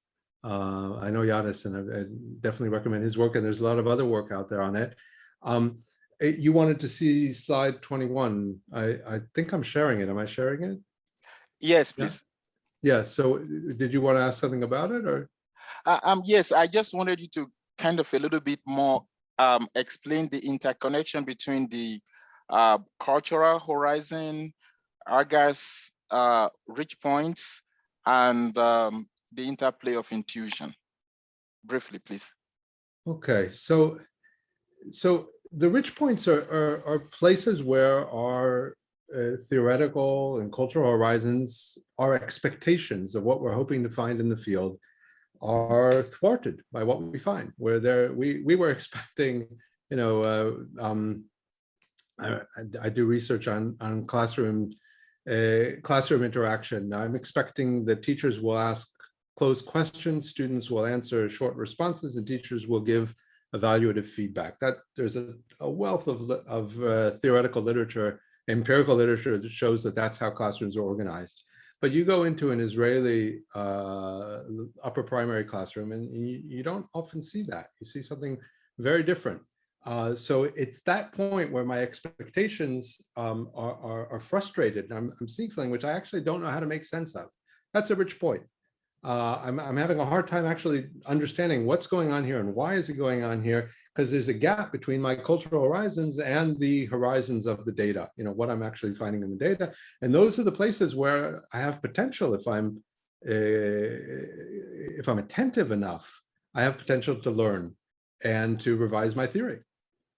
Speaker 2: I know Yanis, and I definitely recommend his work, and there's a lot of other work out there on it. You wanted to see slide 21. I think I'm sharing it. Am I sharing it?
Speaker 6: Yes, please.
Speaker 2: Yeah, so did you want to ask something about it, or?
Speaker 6: Yes, I just wanted you to kind of a little bit more explain the interconnection between the cultural horizon, Argas rich points, and the interplay of intuition. Briefly, please.
Speaker 2: Okay, so the rich points are places where our theoretical and cultural horizons, our expectations of what we're hoping to find in the field, are thwarted by what we find. Where we were expecting, you know, I do research on classroom interaction. I'm expecting that teachers will ask closed questions, students will answer short responses, and teachers will give evaluative feedback. That there's a wealth of theoretical literature, empirical literature that shows that that's how classrooms are organized. But you go into an Israeli upper primary classroom, and you don't often see that. You see something very different. So it's that point where my expectations are frustrated. I'm seeing something which I actually don't know how to make sense of. That's a rich point. I'm having a hard time actually understanding what's going on here and why is it going on here, because there's a gap between my cultural horizons and the horizons of the data, you know, what I'm actually finding in the data. And those are the places where I have potential. If I'm attentive enough, I have potential to learn and to revise my theory.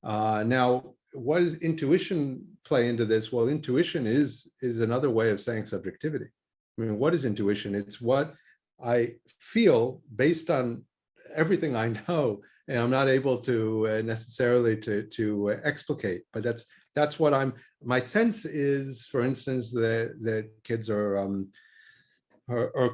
Speaker 2: Now, what does intuition play into this? Well, intuition is another way of saying subjectivity. I mean, what is intuition? It's what I feel based on everything I know, and I'm not able to necessarily to explicate. But that's what my sense is. For instance, that kids are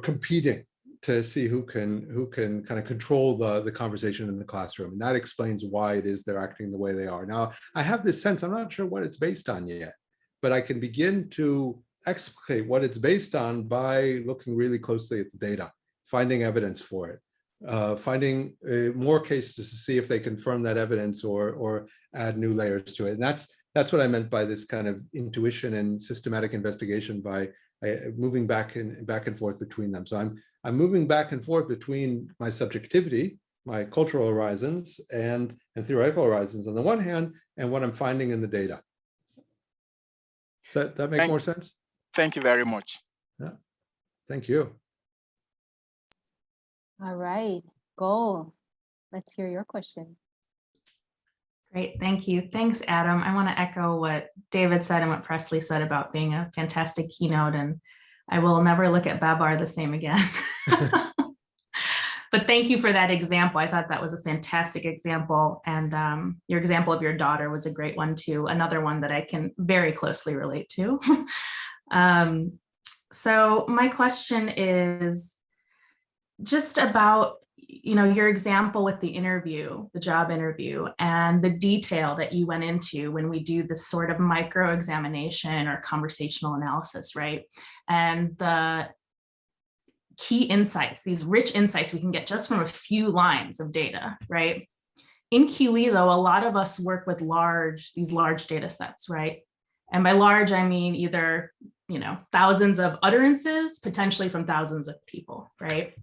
Speaker 2: competing to see who can kind of control the conversation in the classroom, and that explains why it is they're acting the way they are. Now, I have this sense. I'm not sure what it's based on yet, but I can begin to explicate what it's based on by looking really closely at the data, finding evidence for it, finding more cases to see if they confirm that evidence or add new layers to it. And that's what I meant by this kind of intuition and systematic investigation, by moving back and forth between them. So I'm moving back and forth between my subjectivity, my cultural horizons, and theoretical horizons on the one hand, and what I'm finding in the data. Does that make more sense?
Speaker 6: Thank you very much.
Speaker 2: Yeah, thank you.
Speaker 1: All right, Goal, let's hear your question.
Speaker 7: Great, thank you. Thanks, Adam. I want to echo what David said and what Presley said about being a fantastic keynote, and I will never look at Babar the same again. But thank you for that example. I thought that was a fantastic example, and your example of your daughter was a great one too. Another one that I can very closely relate to. So my question is just about, you know, your example with the interview, the job interview, and the detail that you went into when we do this sort of micro examination or conversational analysis, right? And the key insights, these rich insights we can get just from a few lines of data, right? In QE, though, a lot of us work with these large data sets, right? And by large, I mean either, thousands of utterances, potentially from thousands of people, right?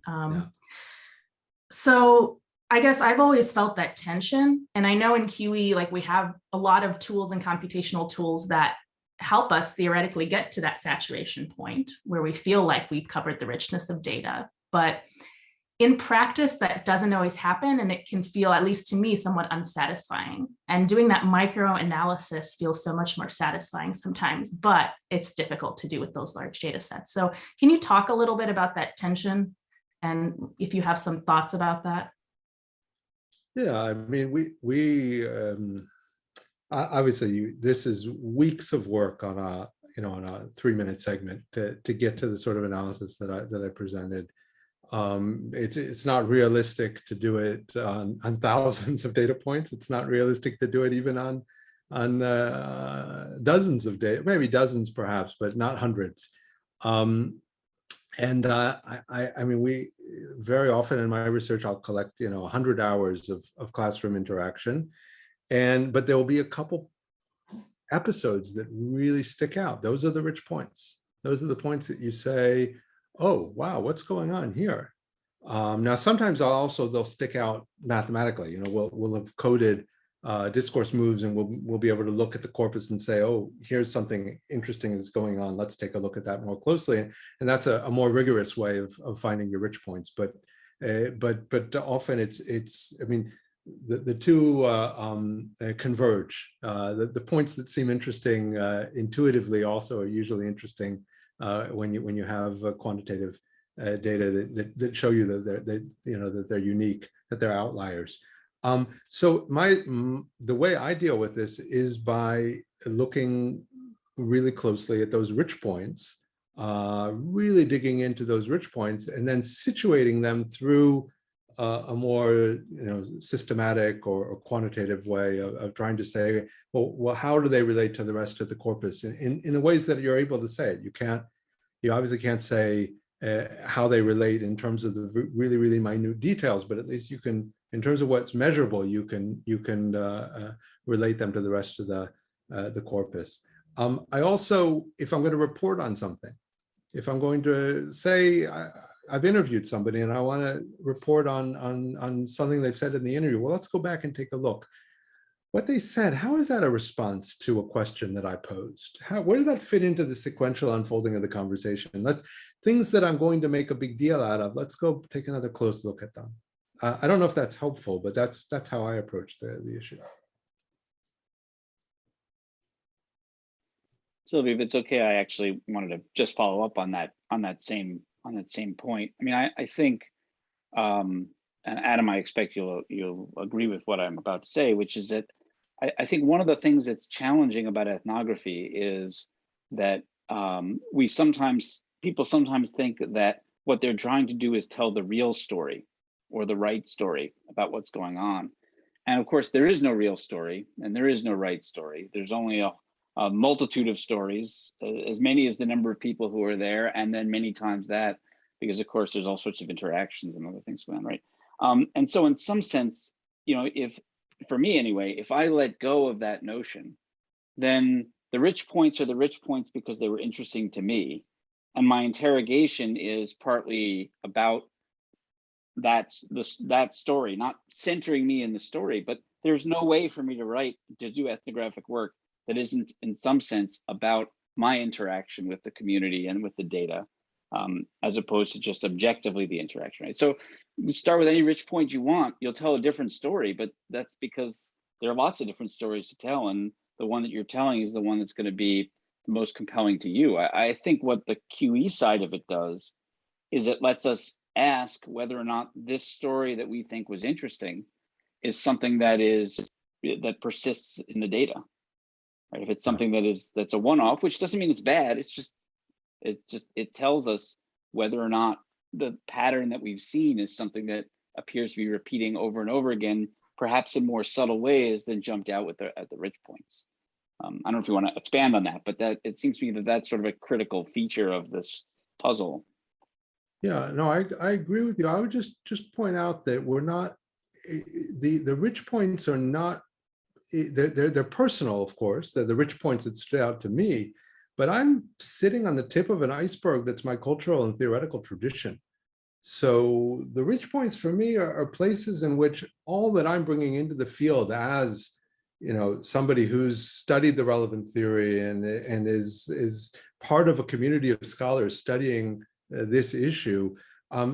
Speaker 7: So I guess I've always felt that tension. And I know in QE, like we have a lot of tools and computational tools that help us theoretically get to that saturation point where we feel like we've covered the richness of data. But in practice, that doesn't always happen, and it can feel, at least to me, somewhat unsatisfying. And doing that micro analysis feels so much more satisfying sometimes, but it's difficult to do with those large data sets. So can you talk a little bit about that tension, and if you have some thoughts about that?
Speaker 2: Yeah, I mean, we obviously this is weeks of work on a 3-minute segment to get to the sort of analysis that I presented. It's not realistic to do it on thousands of data points. It's not realistic to do it even on dozens of data, maybe dozens perhaps, but not hundreds. And I mean, we very often in my research, I'll collect 100 hours of classroom interaction, but there will be a couple episodes that really stick out. Those are the rich points. Those are the points that you say, oh, wow, what's going on here? Now, sometimes they'll stick out mathematically. We'll have coded discourse moves, and we'll be able to look at the corpus and say, oh, here's something interesting that's going on. Let's take a look at that more closely. And that's a more rigorous way of finding your rich points. But often it's I mean, the two converge. The points that seem interesting intuitively also are usually interesting when you have quantitative data that show you that they're unique, that they're outliers. So the way I deal with this is by looking really closely at those rich points, really digging into those rich points, and then situating them through a more systematic or quantitative way of trying to say, well, how do they relate to the rest of the corpus in the ways that you're able to say it. You obviously can't say how they relate in terms of the really, really minute details, but at least you can, in terms of what's measurable, you can relate them to the rest of the corpus. I also, if I'm going to report on something, if I'm going to say I've interviewed somebody and I want to report on something they've said in the interview, well, let's go back and take a look. What they said, how is that a response to a question that I posed? Where did that fit into the sequential unfolding of the conversation? Things that I'm going to make a big deal out of, let's go take another close look at them. I don't know if that's helpful, but that's how I approach the issue.
Speaker 5: Sylvia, if it's okay, I actually wanted to just follow up on that same point. I mean, I think, and Adam, I expect you'll agree with what I'm about to say, which is that I think one of the things that's challenging about ethnography is that people sometimes think that what they're trying to do is tell the real story or the right story about what's going on. And of course, there is no real story and there is no right story. There's only a multitude of stories, as many as the number of people who are there, and then many times that, because of course there's all sorts of interactions and other things going on, right? And so in some sense, for me anyway, if I let go of that notion, then the rich points are the rich points because they were interesting to me. And my interrogation is partly about that story, not centering me in the story, but there's no way for me to do ethnographic work that isn't in some sense about my interaction with the community and with the data, as opposed to just objectively the interaction, right? So you start with any rich point you want, you'll tell a different story, but that's because there are lots of different stories to tell, and the one that you're telling is the one that's going to be the most compelling to you. I think what the QE side of it does is it lets us ask whether or not this story that we think was interesting is something that persists in the data. Right? If it's something that's a one-off, which doesn't mean it's bad, it tells us whether or not the pattern that we've seen is something that appears to be repeating over and over again, perhaps in more subtle ways than jumped out at the rich points. I don't know if you want to expand on that, but it seems to me that that's sort of a critical feature of this puzzle.
Speaker 2: Yeah, no, I agree with you. I would just point out that we're not, the rich points are not, they're personal, of course. They're the rich points that stood out to me, but I'm sitting on the tip of an iceberg that's my cultural and theoretical tradition. So the rich points for me are places in which all that I'm bringing into the field as, you know, somebody who's studied the relevant theory and is part of a community of scholars studying this issue.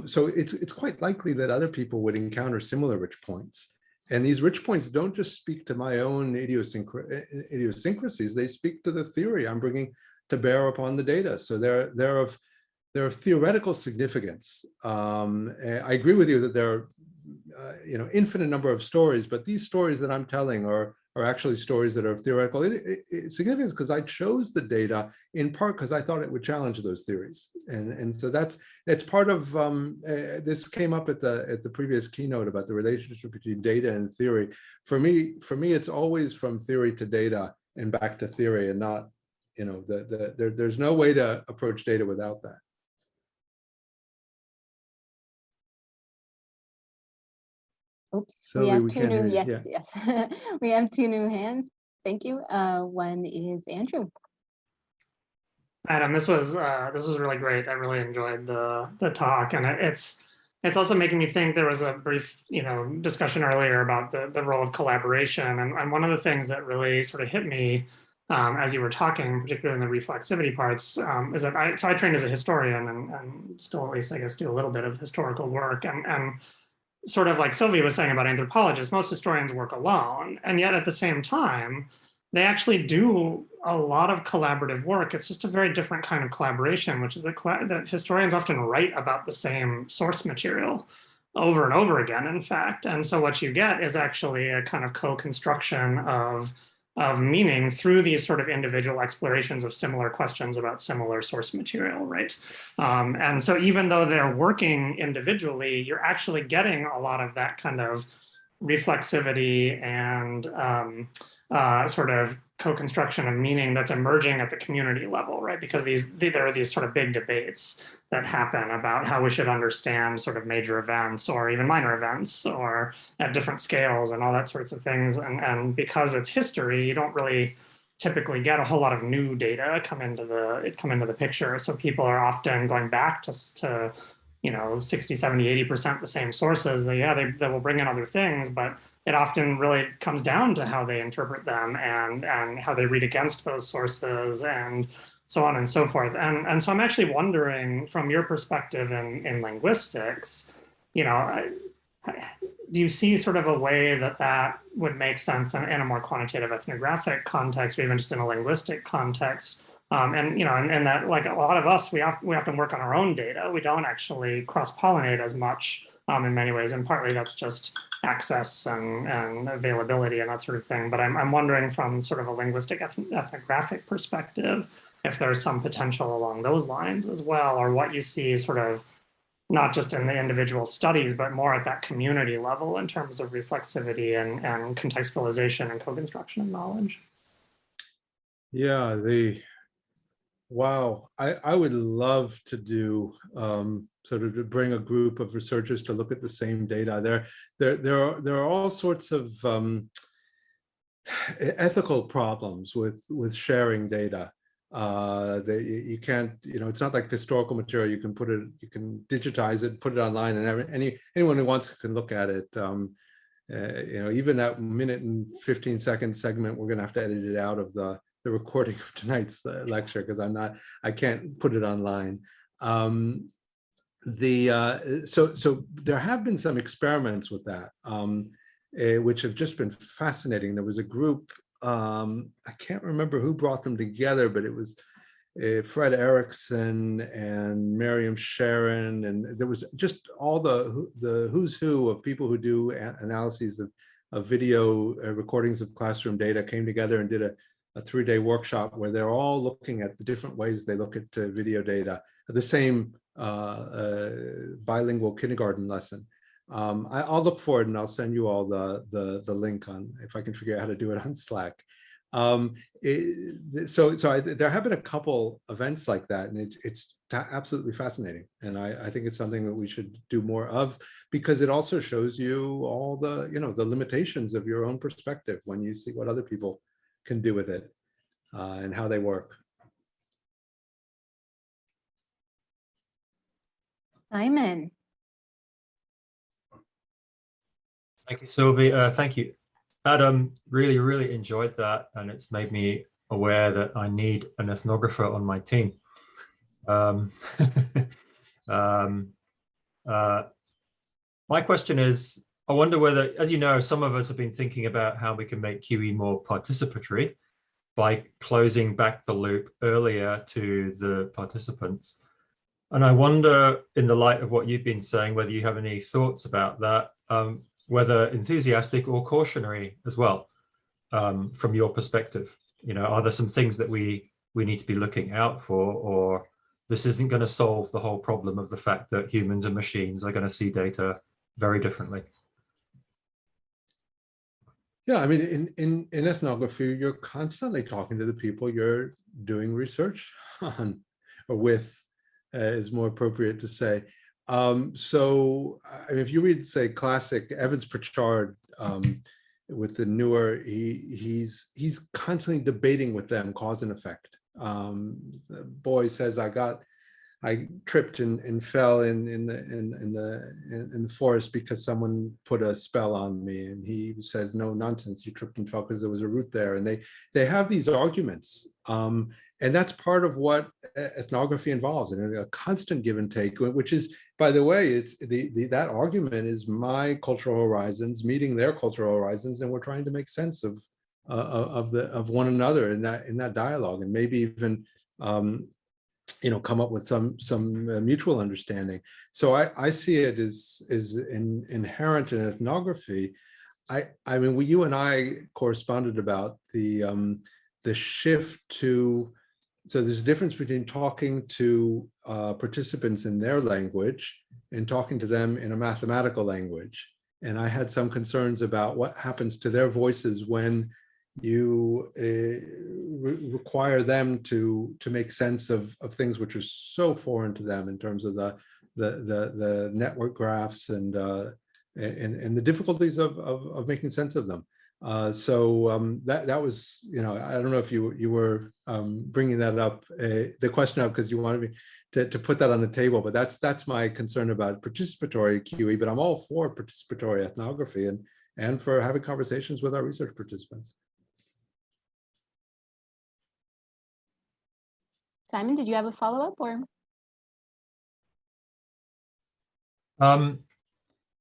Speaker 2: So it's quite likely that other people would encounter similar rich points. And these rich points don't just speak to my own idiosyncrasies, they speak to the theory I'm bringing to bear upon the data. So they're of theoretical significance. I agree with you that there are infinite number of stories, but these stories that I'm telling are actually stories that are of theoretical significance because I chose the data in part because I thought it would challenge those theories, and so it's part of this came up at the previous keynote about the relationship between data and theory. For me, it's always from theory to data and back to theory, and not there's no way to approach data without that.
Speaker 1: Oops,
Speaker 2: So
Speaker 1: we have
Speaker 2: we
Speaker 1: two
Speaker 2: can't
Speaker 1: new,
Speaker 2: hear you.
Speaker 1: yes,
Speaker 2: Yeah.
Speaker 1: yes. We have two new hands. Thank you. One is Andrew.
Speaker 8: Adam, this was really great. I really enjoyed the talk, and it's also making me think. There was a brief discussion earlier about the role of collaboration, and one of the things that really sort of hit me as you were talking, particularly in the reflexivity parts, is that I trained as a historian and still at least I guess do a little bit of historical work, and sort of like Sylvia was saying about anthropologists, most historians work alone, and yet at the same time, they actually do a lot of collaborative work. It's just a very different kind of collaboration, which is that historians often write about the same source material over and over again, in fact. And so what you get is actually a kind of co-construction of meaning through these sort of individual explorations of similar questions about similar source material, right? And so even though they're working individually, you're actually getting a lot of that kind of reflexivity and sort of co-construction of meaning that's emerging at the community level, right? Because there are these sort of big debates that happen about how we should understand sort of major events or even minor events or at different scales and all that sorts of things. And because it's history, you don't really typically get a whole lot of new data come into the picture. So people are often going back to 60, 70, 80% the same sources. They will bring in other things, but it often really comes down to how they interpret them and how they read against those sources and so on and so forth. And so I'm actually wondering, from your perspective in linguistics, do you see sort of a way that would make sense in a more quantitative ethnographic context, or even just in a linguistic context? And that, like a lot of us, we often work on our own data. We don't actually cross-pollinate as much in many ways, and partly that's just access and availability and that sort of thing. But I'm wondering from sort of a linguistic ethnographic perspective, if there's some potential along those lines as well, or what you see sort of not just in the individual studies, but more at that community level in terms of reflexivity and contextualization and co-construction of knowledge.
Speaker 2: Yeah, wow, I would love to do sort of to bring a group of researchers to look at the same data. There are all sorts of ethical problems with sharing data. You can't, it's not like historical material. You can digitize it, put it online, and anyone who wants can look at it. Even that minute and 15-second segment, we're going to have to edit it out of the recording of tonight's lecture because I can't put it online. So there have been some experiments with that, which have just been fascinating. There was a group, I can't remember who brought them together, but it was Fred Erickson and Miriam Sharon, and there was just all the who's who of people who do analyses of video recordings of classroom data came together and did a 3-day workshop where they're all looking at the different ways they look at video data, the same bilingual kindergarten lesson. I'll look for it and I'll send you all the link on, if I can figure out how to do it on Slack. There have been a couple events like that, and it's absolutely fascinating. And I think it's something that we should do more of, because it also shows you all the, the limitations of your own perspective when you see what other people can do with it and how they work.
Speaker 1: Simon.
Speaker 9: Thank you, Sylvie. Thank you, Adam. Really, really enjoyed that, and it's made me aware that I need an ethnographer on my team. My question is, I wonder whether, as you know, some of us have been thinking about how we can make QE more participatory by closing back the loop earlier to the participants. And I wonder, in the light of what you've been saying, whether you have any thoughts about that, whether enthusiastic or cautionary as well, from your perspective. Are there some things that we need to be looking out for, or this isn't going to solve the whole problem of the fact that humans and machines are going to see data very differently?
Speaker 2: Yeah, I mean, in ethnography, you're constantly talking to the people you're doing research on, or with, is more appropriate to say. So I mean, if you read, say, classic Evans Pritchard with the newer, he's constantly debating with them cause and effect. The boy says, I tripped and fell in the forest because someone put a spell on me, and he says, no, nonsense, you tripped and fell because there was a root there. And they have these arguments, and that's part of what ethnography involves, and a constant give and take, which is, by the way, it's that argument is my cultural horizons meeting their cultural horizons, and we're trying to make sense of one another in that dialogue, and maybe even come up with some mutual understanding. So I see it as inherent in ethnography. I mean, you and I corresponded about the shift to. So there's a difference between talking to participants in their language and talking to them in a mathematical language. And I had some concerns about what happens to their voices when you require them to make sense of things which are so foreign to them in terms of the network graphs and the difficulties of making sense of them. So that was, I don't know if you were bringing that up, the question up because you wanted me to put that on the table, but that's my concern about participatory QE. But I'm all for participatory ethnography and for having conversations with our research participants.
Speaker 1: Simon, did you have a follow-up or?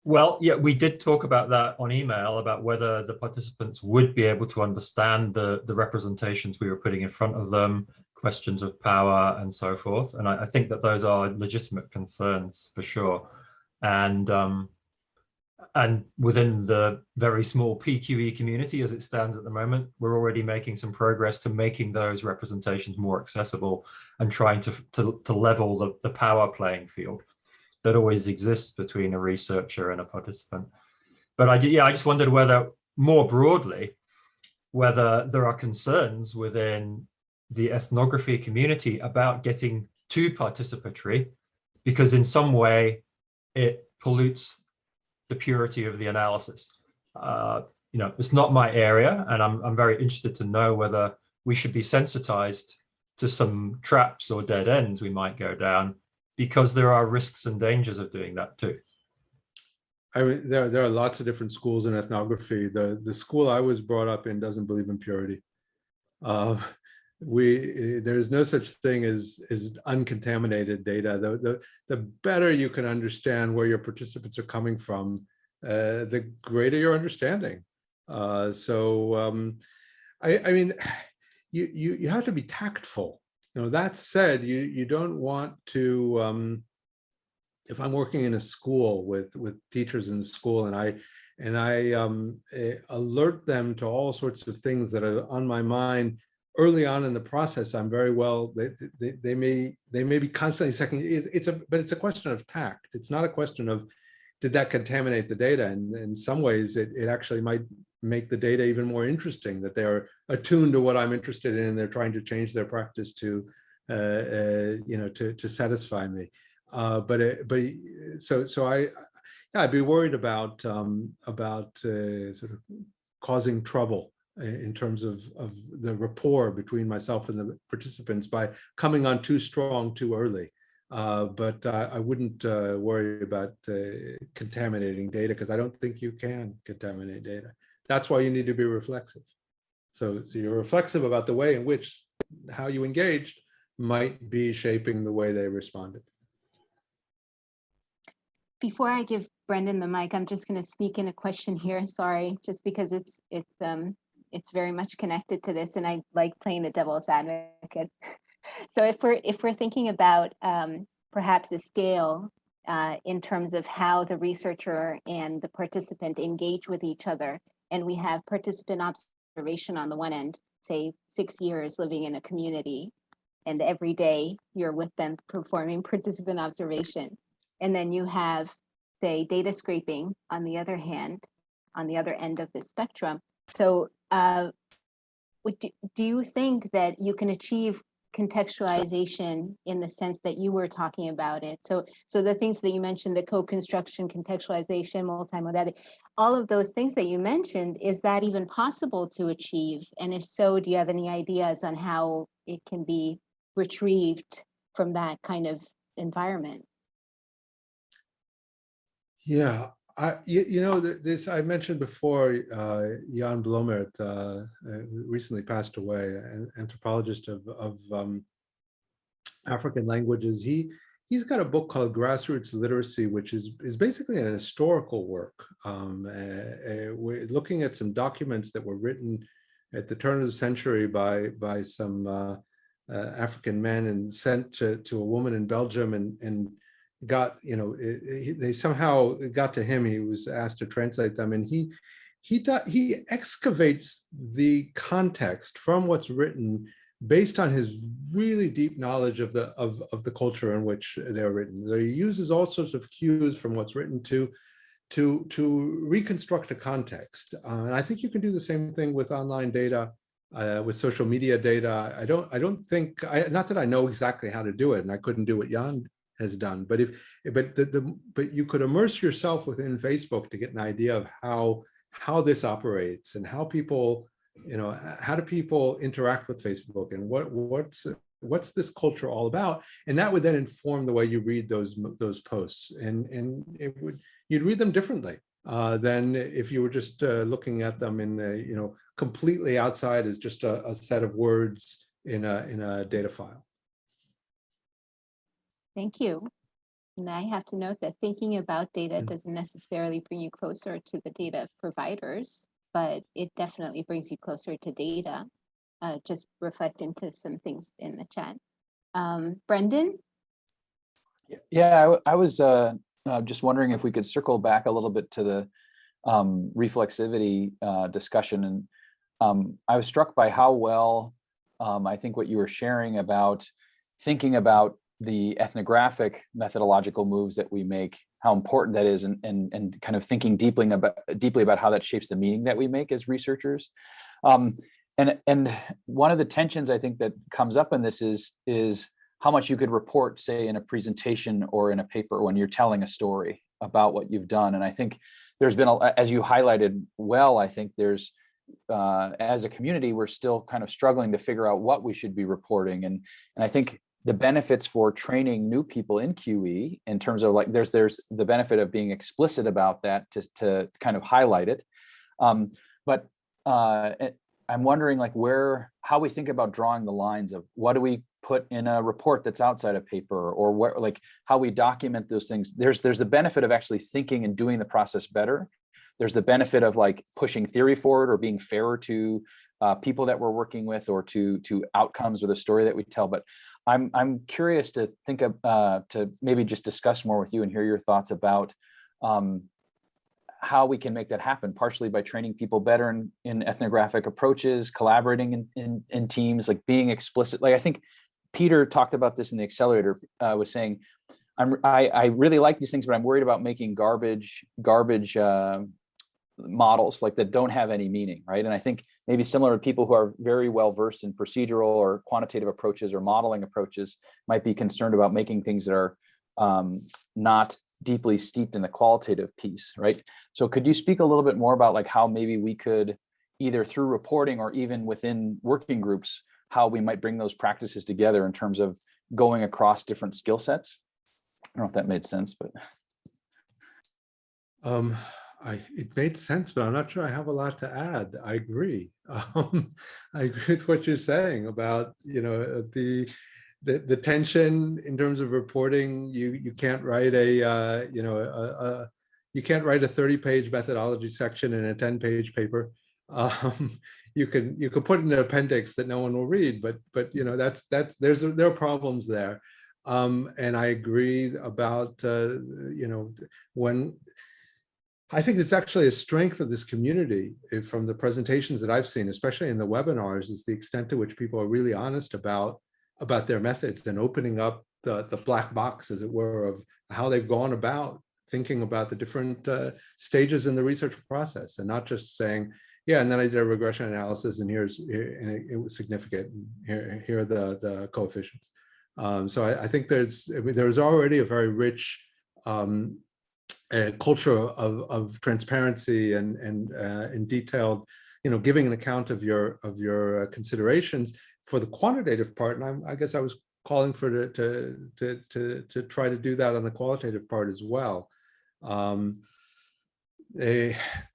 Speaker 9: Well, yeah, we did talk about that on email, about whether the participants would be able to understand the representations we were putting in front of them, questions of power and so forth. And I think that those are legitimate concerns for sure. And within the very small PQE community as it stands at the moment, we're already making some progress to making those representations more accessible and trying to level the power playing field that always exists between a researcher and a participant. But I just wondered whether, more broadly, whether there are concerns within the ethnography community about getting too participatory, because in some way it pollutes the purity of the analysis. It's not my area, and I'm very interested to know whether we should be sensitized to some traps or dead ends we might go down, because there are risks and dangers of doing that too.
Speaker 2: I mean, there are lots of different schools in ethnography. The school I was brought up in doesn't believe in purity. There's no such thing as uncontaminated data. The better you can understand where your participants are coming from, the greater your understanding. I mean, you have to be tactful. That said, you don't want to. If I'm working in a school with teachers in the school, and I alert them to all sorts of things that are on my mind early on in the process, I'm very well. They may be constantly second. But it's a question of tact. It's not a question of did that contaminate the data. And in some ways, it actually might make the data even more interesting, that they're attuned to what I'm interested in and they're trying to change their practice to, to satisfy me. I'd be worried about sort of causing trouble in terms of the rapport between myself and the participants by coming on too strong too early. But I wouldn't worry about contaminating data, because I don't think you can contaminate data. That's why you need to be reflexive. So you're reflexive about the way in which how you engaged might be shaping the way they responded.
Speaker 1: Before I give Brendan the mic, I'm just going to sneak in a question here. Sorry, just because it's very much connected to this, and I like playing the devil's advocate. So if we're thinking about perhaps a scale in terms of how the researcher and the participant engage with each other, and we have participant observation on the one end, say 6 years living in a community, and every day you're with them performing participant observation. And then you have, say, data scraping on the other hand, on the other end of the spectrum. So do you think that you can achieve contextualization in the sense that you were talking about it? So the things that you mentioned, the co-construction, contextualization, multimodality, all of those things that you mentioned, is that even possible to achieve? And if so, do you have any ideas on how it can be retrieved from that kind of environment?
Speaker 2: Yeah, I mentioned before, Jan Blomert, recently passed away, an anthropologist of African languages. He's got a book called Grassroots Literacy, which is basically an historical work. We're looking at some documents that were written at the turn of the century by some African men and sent to a woman in Belgium, and got, they somehow got to him. He was asked to translate them, and he excavates the context from what's written based on his really deep knowledge of the culture in which they're written. So he uses all sorts of cues from what's written to reconstruct a context. And I think you can do the same thing with online data, with social media data. I don't think, not that I know exactly how to do it, and I couldn't do what Jan has done, but but you could immerse yourself within Facebook to get an idea of how this operates, and how people, how do people interact with Facebook, and what's this culture all about? And that would then inform the way you read those posts, and you'd read them differently than if you were just looking at them in completely outside as just a set of words in a data file.
Speaker 1: Thank you. And I have to note that thinking about data doesn't necessarily bring you closer to the data providers, but it definitely brings you closer to data. Just reflect into some things in the chat. Brendan?
Speaker 10: Yeah, I was just wondering if we could circle back a little bit to the reflexivity discussion. And I was struck by how well, I think what you were sharing about thinking about the ethnographic methodological moves that we make, how important that is, and kind of thinking deeply about how that shapes the meaning that we make as researchers. And one of the tensions I think that comes up in this is how much you could report, say, in a presentation or in a paper when you're telling a story about what you've done. And I think there's been, as you highlighted well, I think there's, as a community, we're still kind of struggling to figure out what we should be reporting. And I think the benefits for training new people in QE, in terms of there's the benefit of being explicit about that to kind of highlight it. But I'm wondering how we think about drawing the lines of what do we put in a report that's outside a paper, or how we document those things. There's the benefit of actually thinking and doing the process better. There's the benefit of pushing theory forward or being fairer to people that we're working with, or to outcomes or the story that we tell. But I'm curious to think of to maybe just discuss more with you and hear your thoughts about how we can make that happen, partially by training people better in ethnographic approaches, collaborating in teams, being explicit. I think Peter talked about this in the accelerator, was saying, I really like these things, but I'm worried about making garbage models like that don't have any meaning, right? And I think maybe similar to people who are very well versed in procedural or quantitative approaches or modeling approaches might be concerned about making things that are not deeply steeped in the qualitative piece, right? So could you speak a little bit more about like how maybe we could either through reporting or even within working groups, how we might bring those practices together in terms of going across different skill sets? I don't know if that made sense, but.
Speaker 2: It made sense, but I'm not sure I have a lot to add. I agree. I agree with what you're saying about, you know, the tension in terms of reporting. You can't write a you can't write a 30-page methodology section in a 10-page paper. You can put in an appendix that no one will read, but you know, there are problems there. And I agree about you know, when I think it's actually a strength of this community from the presentations that I've seen, especially in the webinars, is the extent to which people are really honest about their methods and opening up the black box, as it were, of how they've gone about thinking about the different stages in the research process, and not just saying, yeah, and then I did a regression analysis and it was significant. And here are the coefficients. So I think there's already a very rich a culture of transparency and detailed, you know, giving an account of your considerations for the quantitative part. And I guess I was calling for to try to do that on the qualitative part as well. You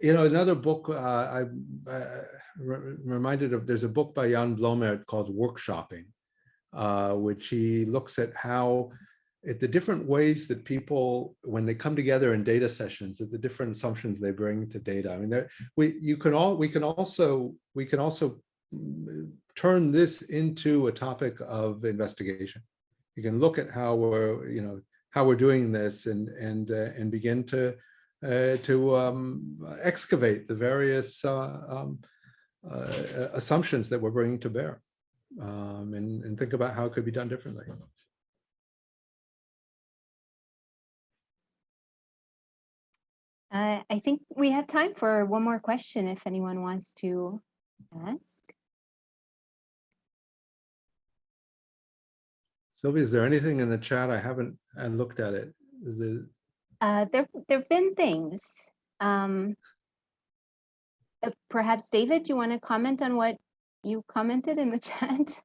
Speaker 2: know, another book I'm reminded of. There's a book by Jan Blomert called Workshopping, which he looks at how the different ways that people, when they come together in data sessions, at the different assumptions they bring to data. I mean, we can also turn this into a topic of investigation. You can look at how we're doing this and begin to excavate the various assumptions that we're bringing to bear, and think about how it could be done differently.
Speaker 1: I think we have time for one more question if anyone wants to ask.
Speaker 2: Sylvia, is there anything in the chat? I haven't looked at it. Is it...
Speaker 1: There've been things. Perhaps David, do you want to comment on what you commented in the chat?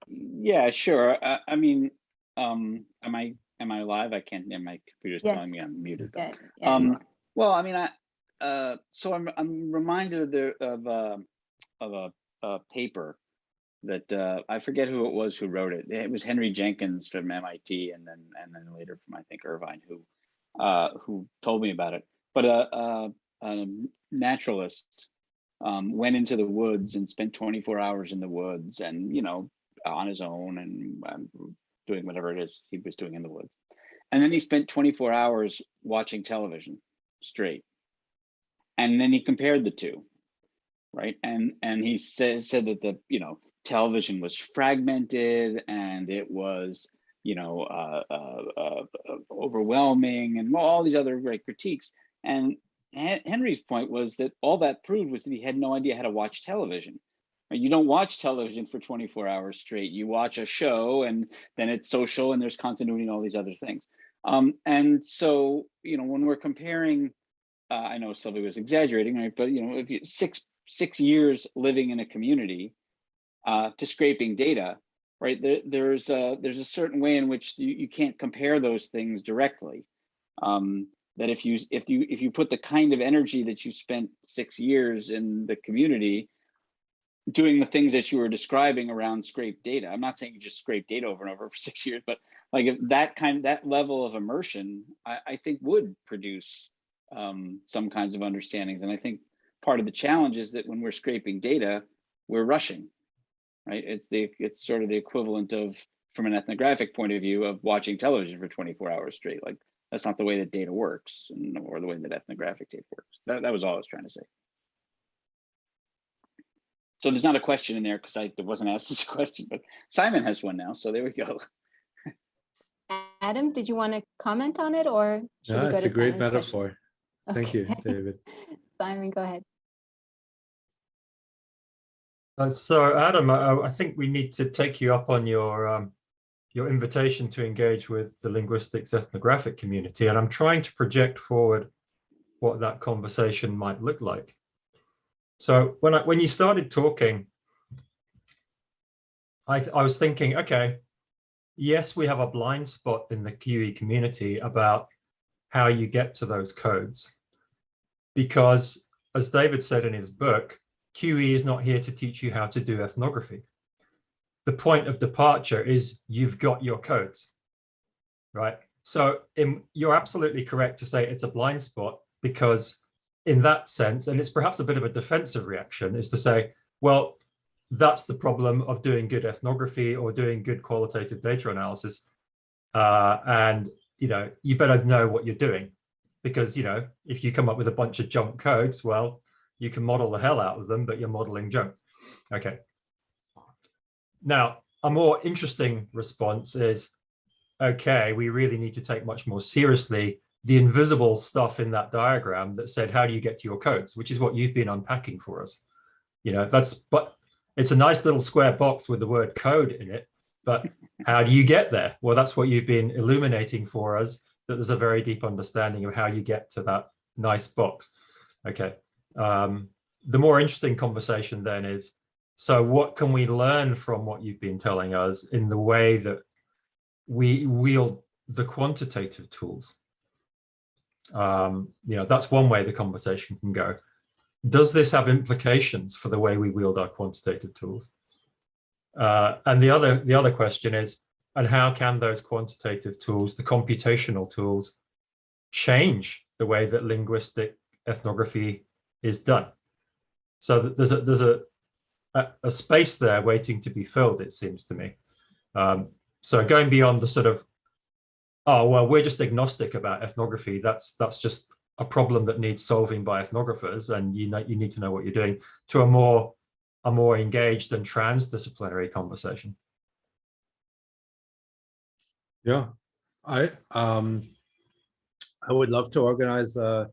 Speaker 5: Yeah, sure. I mean, am I live? I can't. My computer's telling me I'm muted.
Speaker 1: Yeah, yeah,
Speaker 5: well, I mean, so I'm reminded of a paper that I forget who it was who wrote it. It was Henry Jenkins from MIT, and then later from, I think, Irvine, who told me about it. But a naturalist went into the woods and spent 24 hours in the woods, and on his own, and doing whatever it is he was doing in the woods. And then he spent 24 hours watching television straight. And then he compared the two, right? And he said that the television was fragmented, and it was overwhelming, and all these other critiques. And Henry's point was that all that proved was that he had no idea how to watch television. You don't watch television for 24 hours straight. You watch a show, and then it's social, and there's continuity and all these other things. And so, when we're comparing, I know Sylvia was exaggerating, right? But if you 6 years living in a community to scraping data, right? There's a certain way in which you can't compare those things directly. That if you put the kind of energy that you spent 6 years in the community doing the things that you were describing around scraped data. I'm not saying you just scrape data over and over for 6 years, but like if that level of immersion, I think would produce some kinds of understandings. And I think part of the challenge is that when we're scraping data, we're rushing, right? It's sort of the equivalent of, from an ethnographic point of view, of watching television for 24 hours straight. Like that's not the way that data works, or the way that ethnographic data works. That was all I was trying to say. So there's not a question in there because I wasn't asked this question, but Simon has one now. So there we go.
Speaker 1: Adam, did you want to comment on it, or should we
Speaker 2: No,
Speaker 1: go
Speaker 2: it's
Speaker 1: to
Speaker 2: a great
Speaker 1: Simon's
Speaker 2: metaphor.
Speaker 1: question?
Speaker 2: Thank you,
Speaker 1: Okay.
Speaker 2: David.
Speaker 1: Simon, go ahead.
Speaker 9: So Adam, I think we need to take you up on your invitation to engage with the linguistics ethnographic community, and I'm trying to project forward what that conversation might look like. So when you started talking, I was thinking, okay, yes, we have a blind spot in the QE community about how you get to those codes, because as David said in his book, QE is not here to teach you how to do ethnography. The point of departure is you've got your codes, right? So you're absolutely correct to say it's a blind spot, because in that sense, and it's perhaps a bit of a defensive reaction, is to say, well, that's the problem of doing good ethnography or doing good qualitative data analysis. And, you better know what you're doing, because, if you come up with a bunch of junk codes, well, you can model the hell out of them, but you're modeling junk. Okay. Now, a more interesting response is, okay, we really need to take much more seriously the invisible stuff in that diagram that said, how do you get to your codes, which is what you've been unpacking for us. But it's a nice little square box with the word code in it, but how do you get there? Well, that's what you've been illuminating for us, that there's a very deep understanding of how you get to that nice box. Okay. The more interesting conversation then is, so what can we learn from what you've been telling us in the way that we wield the quantitative tools? That's one way the conversation can go. Does this have implications for the way we wield our quantitative tools? And the other question is, and how can those quantitative tools, the computational tools, change the way that linguistic ethnography is done? So there's a space there waiting to be filled, it seems to me. So going beyond the sort of, oh, well, we're just agnostic about ethnography, that's just a problem that needs solving by ethnographers, and you need to know what you're doing, to a more engaged and transdisciplinary conversation.
Speaker 2: Yeah, I would love to organize a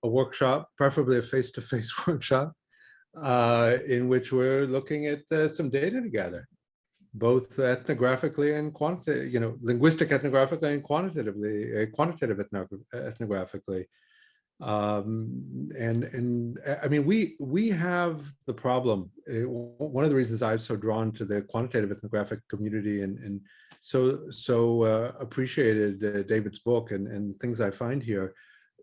Speaker 2: workshop, preferably a face-to-face workshop, in which we're looking at some data together, both ethnographically and quantitative, linguistic ethnographically and quantitative ethnographically. And I mean, we have the problem. One of the reasons I'm so drawn to the quantitative ethnographic community and so appreciated David's book and things I find here,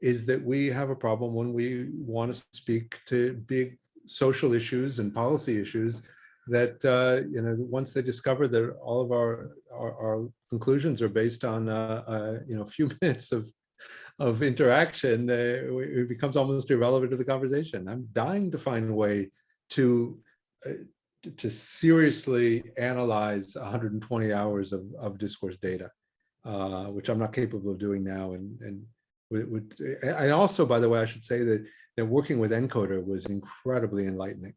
Speaker 2: is that we have a problem when we want to speak to big social issues and policy issues that once they discover that all of our conclusions are based on a few minutes of interaction, it becomes almost irrelevant to the conversation. I'm dying to find a way to seriously analyze 120 hours of discourse data, which I'm not capable of doing now. And also, by the way, I should say that working with Encoder was incredibly enlightening,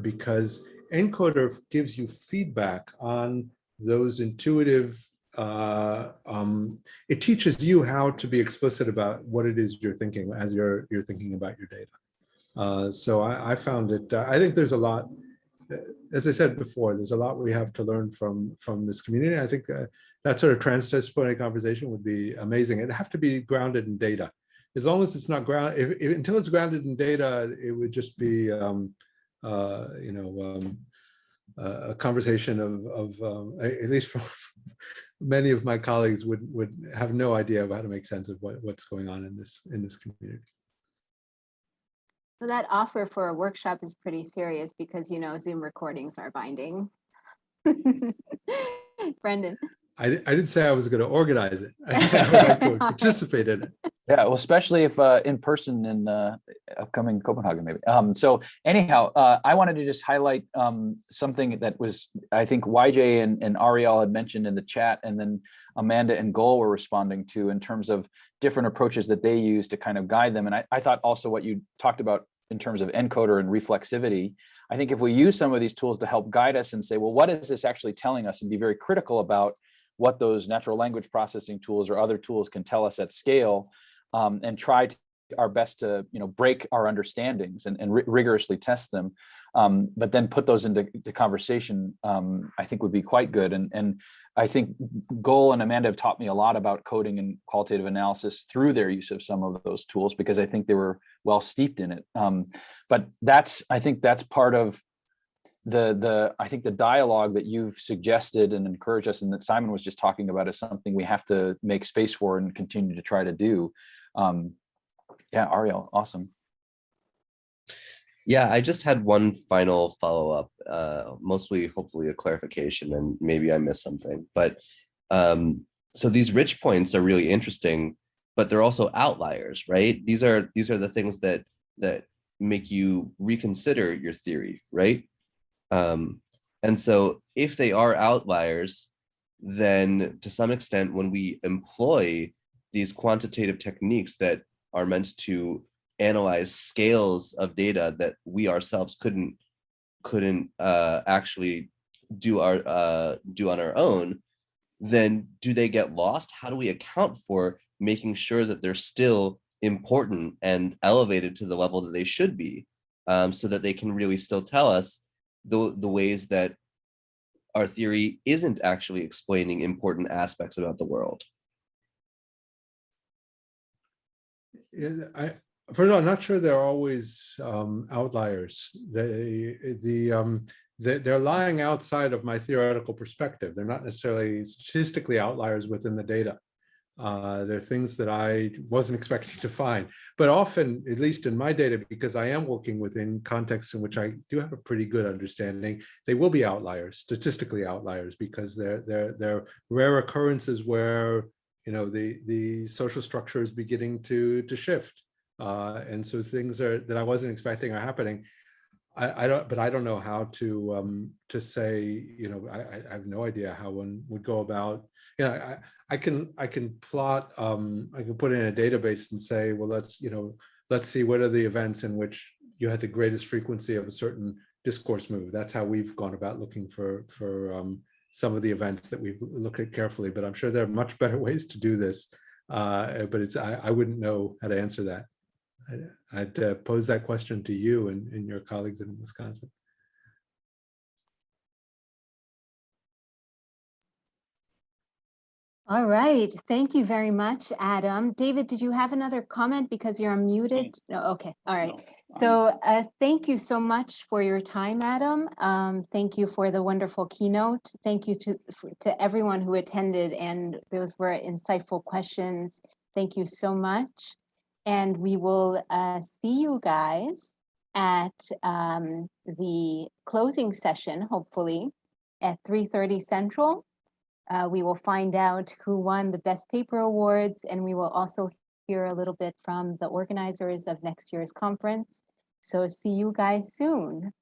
Speaker 2: because Encoder gives you feedback on those intuitive, it teaches you how to be explicit about what it is you're thinking as you're thinking about your data. So I found it, I think there's a lot, as I said before, there's a lot we have to learn from this community. I think that sort of transdisciplinary conversation would be amazing. It'd have to be grounded in data. As long as it's not grounded, until it's grounded in data, it would just be, a conversation of at least from many of my colleagues would have no idea of how to make sense of what's going on in this community.
Speaker 1: So that offer for a workshop is pretty serious, because Zoom recordings are binding. Brendan.
Speaker 2: I didn't say I was going to organize it. I said I would like to participate in it.
Speaker 10: Yeah, well, especially if in person in upcoming Copenhagen, maybe. So anyhow, I wanted to just highlight something that was, I think YJ and Ariel had mentioned in the chat, and then Amanda and Gol were responding to, in terms of different approaches that they use to kind of guide them. And I thought also what you talked about in terms of encoder and reflexivity, I think if we use some of these tools to help guide us and say, well, what is this actually telling us, and be very critical about what those natural language processing tools or other tools can tell us at scale, and try our best to break our understandings and rigorously test them, but then put those into conversation, I think would be quite good. And I think Gul and Amanda have taught me a lot about coding and qualitative analysis through their use of some of those tools, because I think they were well steeped in it. But I think that's part of the dialogue that you've suggested and encouraged us, and that Simon was just talking about, is something we have to make space for and continue to try to do. Yeah, Ariel, awesome.
Speaker 11: Yeah, I just had one final follow-up, mostly hopefully a clarification, and maybe I missed something. But so these rich points are really interesting, but they're also outliers, right? These are the things that make you reconsider your theory, right? And so if they are outliers, then to some extent, when we employ these quantitative techniques that are meant to analyze scales of data that we ourselves couldn't actually do on our own, then do they get lost? How do we account for making sure that they're still important and elevated to the level that they should be, so that they can really still tell us the ways that our theory isn't actually explaining important aspects about the world?
Speaker 2: First of all, I'm not sure they're always outliers. They're lying outside of my theoretical perspective. They're not necessarily statistically outliers within the data. They're things that I wasn't expecting to find. But often, at least in my data, because I am working within contexts in which I do have a pretty good understanding, they will be outliers, statistically outliers, because they're rare occurrences where the social structure is beginning to shift. And so things that I wasn't expecting are happening. I don't know how to say, I have no idea how one would go about, I can plot, I can put in a database and say, well, let's see what are the events in which you had the greatest frequency of a certain discourse move. That's how we've gone about looking for some of the events that we've looked at carefully, but I'm sure there are much better ways to do this. But I wouldn't know how to answer that. I'd pose that question to you and your colleagues in Wisconsin.
Speaker 1: All right, thank you very much, Adam. David, did you have another comment because you're unmuted? No, okay, all right.
Speaker 5: No,
Speaker 1: so thank you so much for your time, Adam. Thank you for the wonderful keynote. Thank you to everyone who attended, and those were insightful questions. Thank you so much. And we will see you guys at the closing session, hopefully, at 3:30 Central. We will find out who won the Best Paper Awards, and we will also hear a little bit from the organizers of next year's conference. So see you guys soon.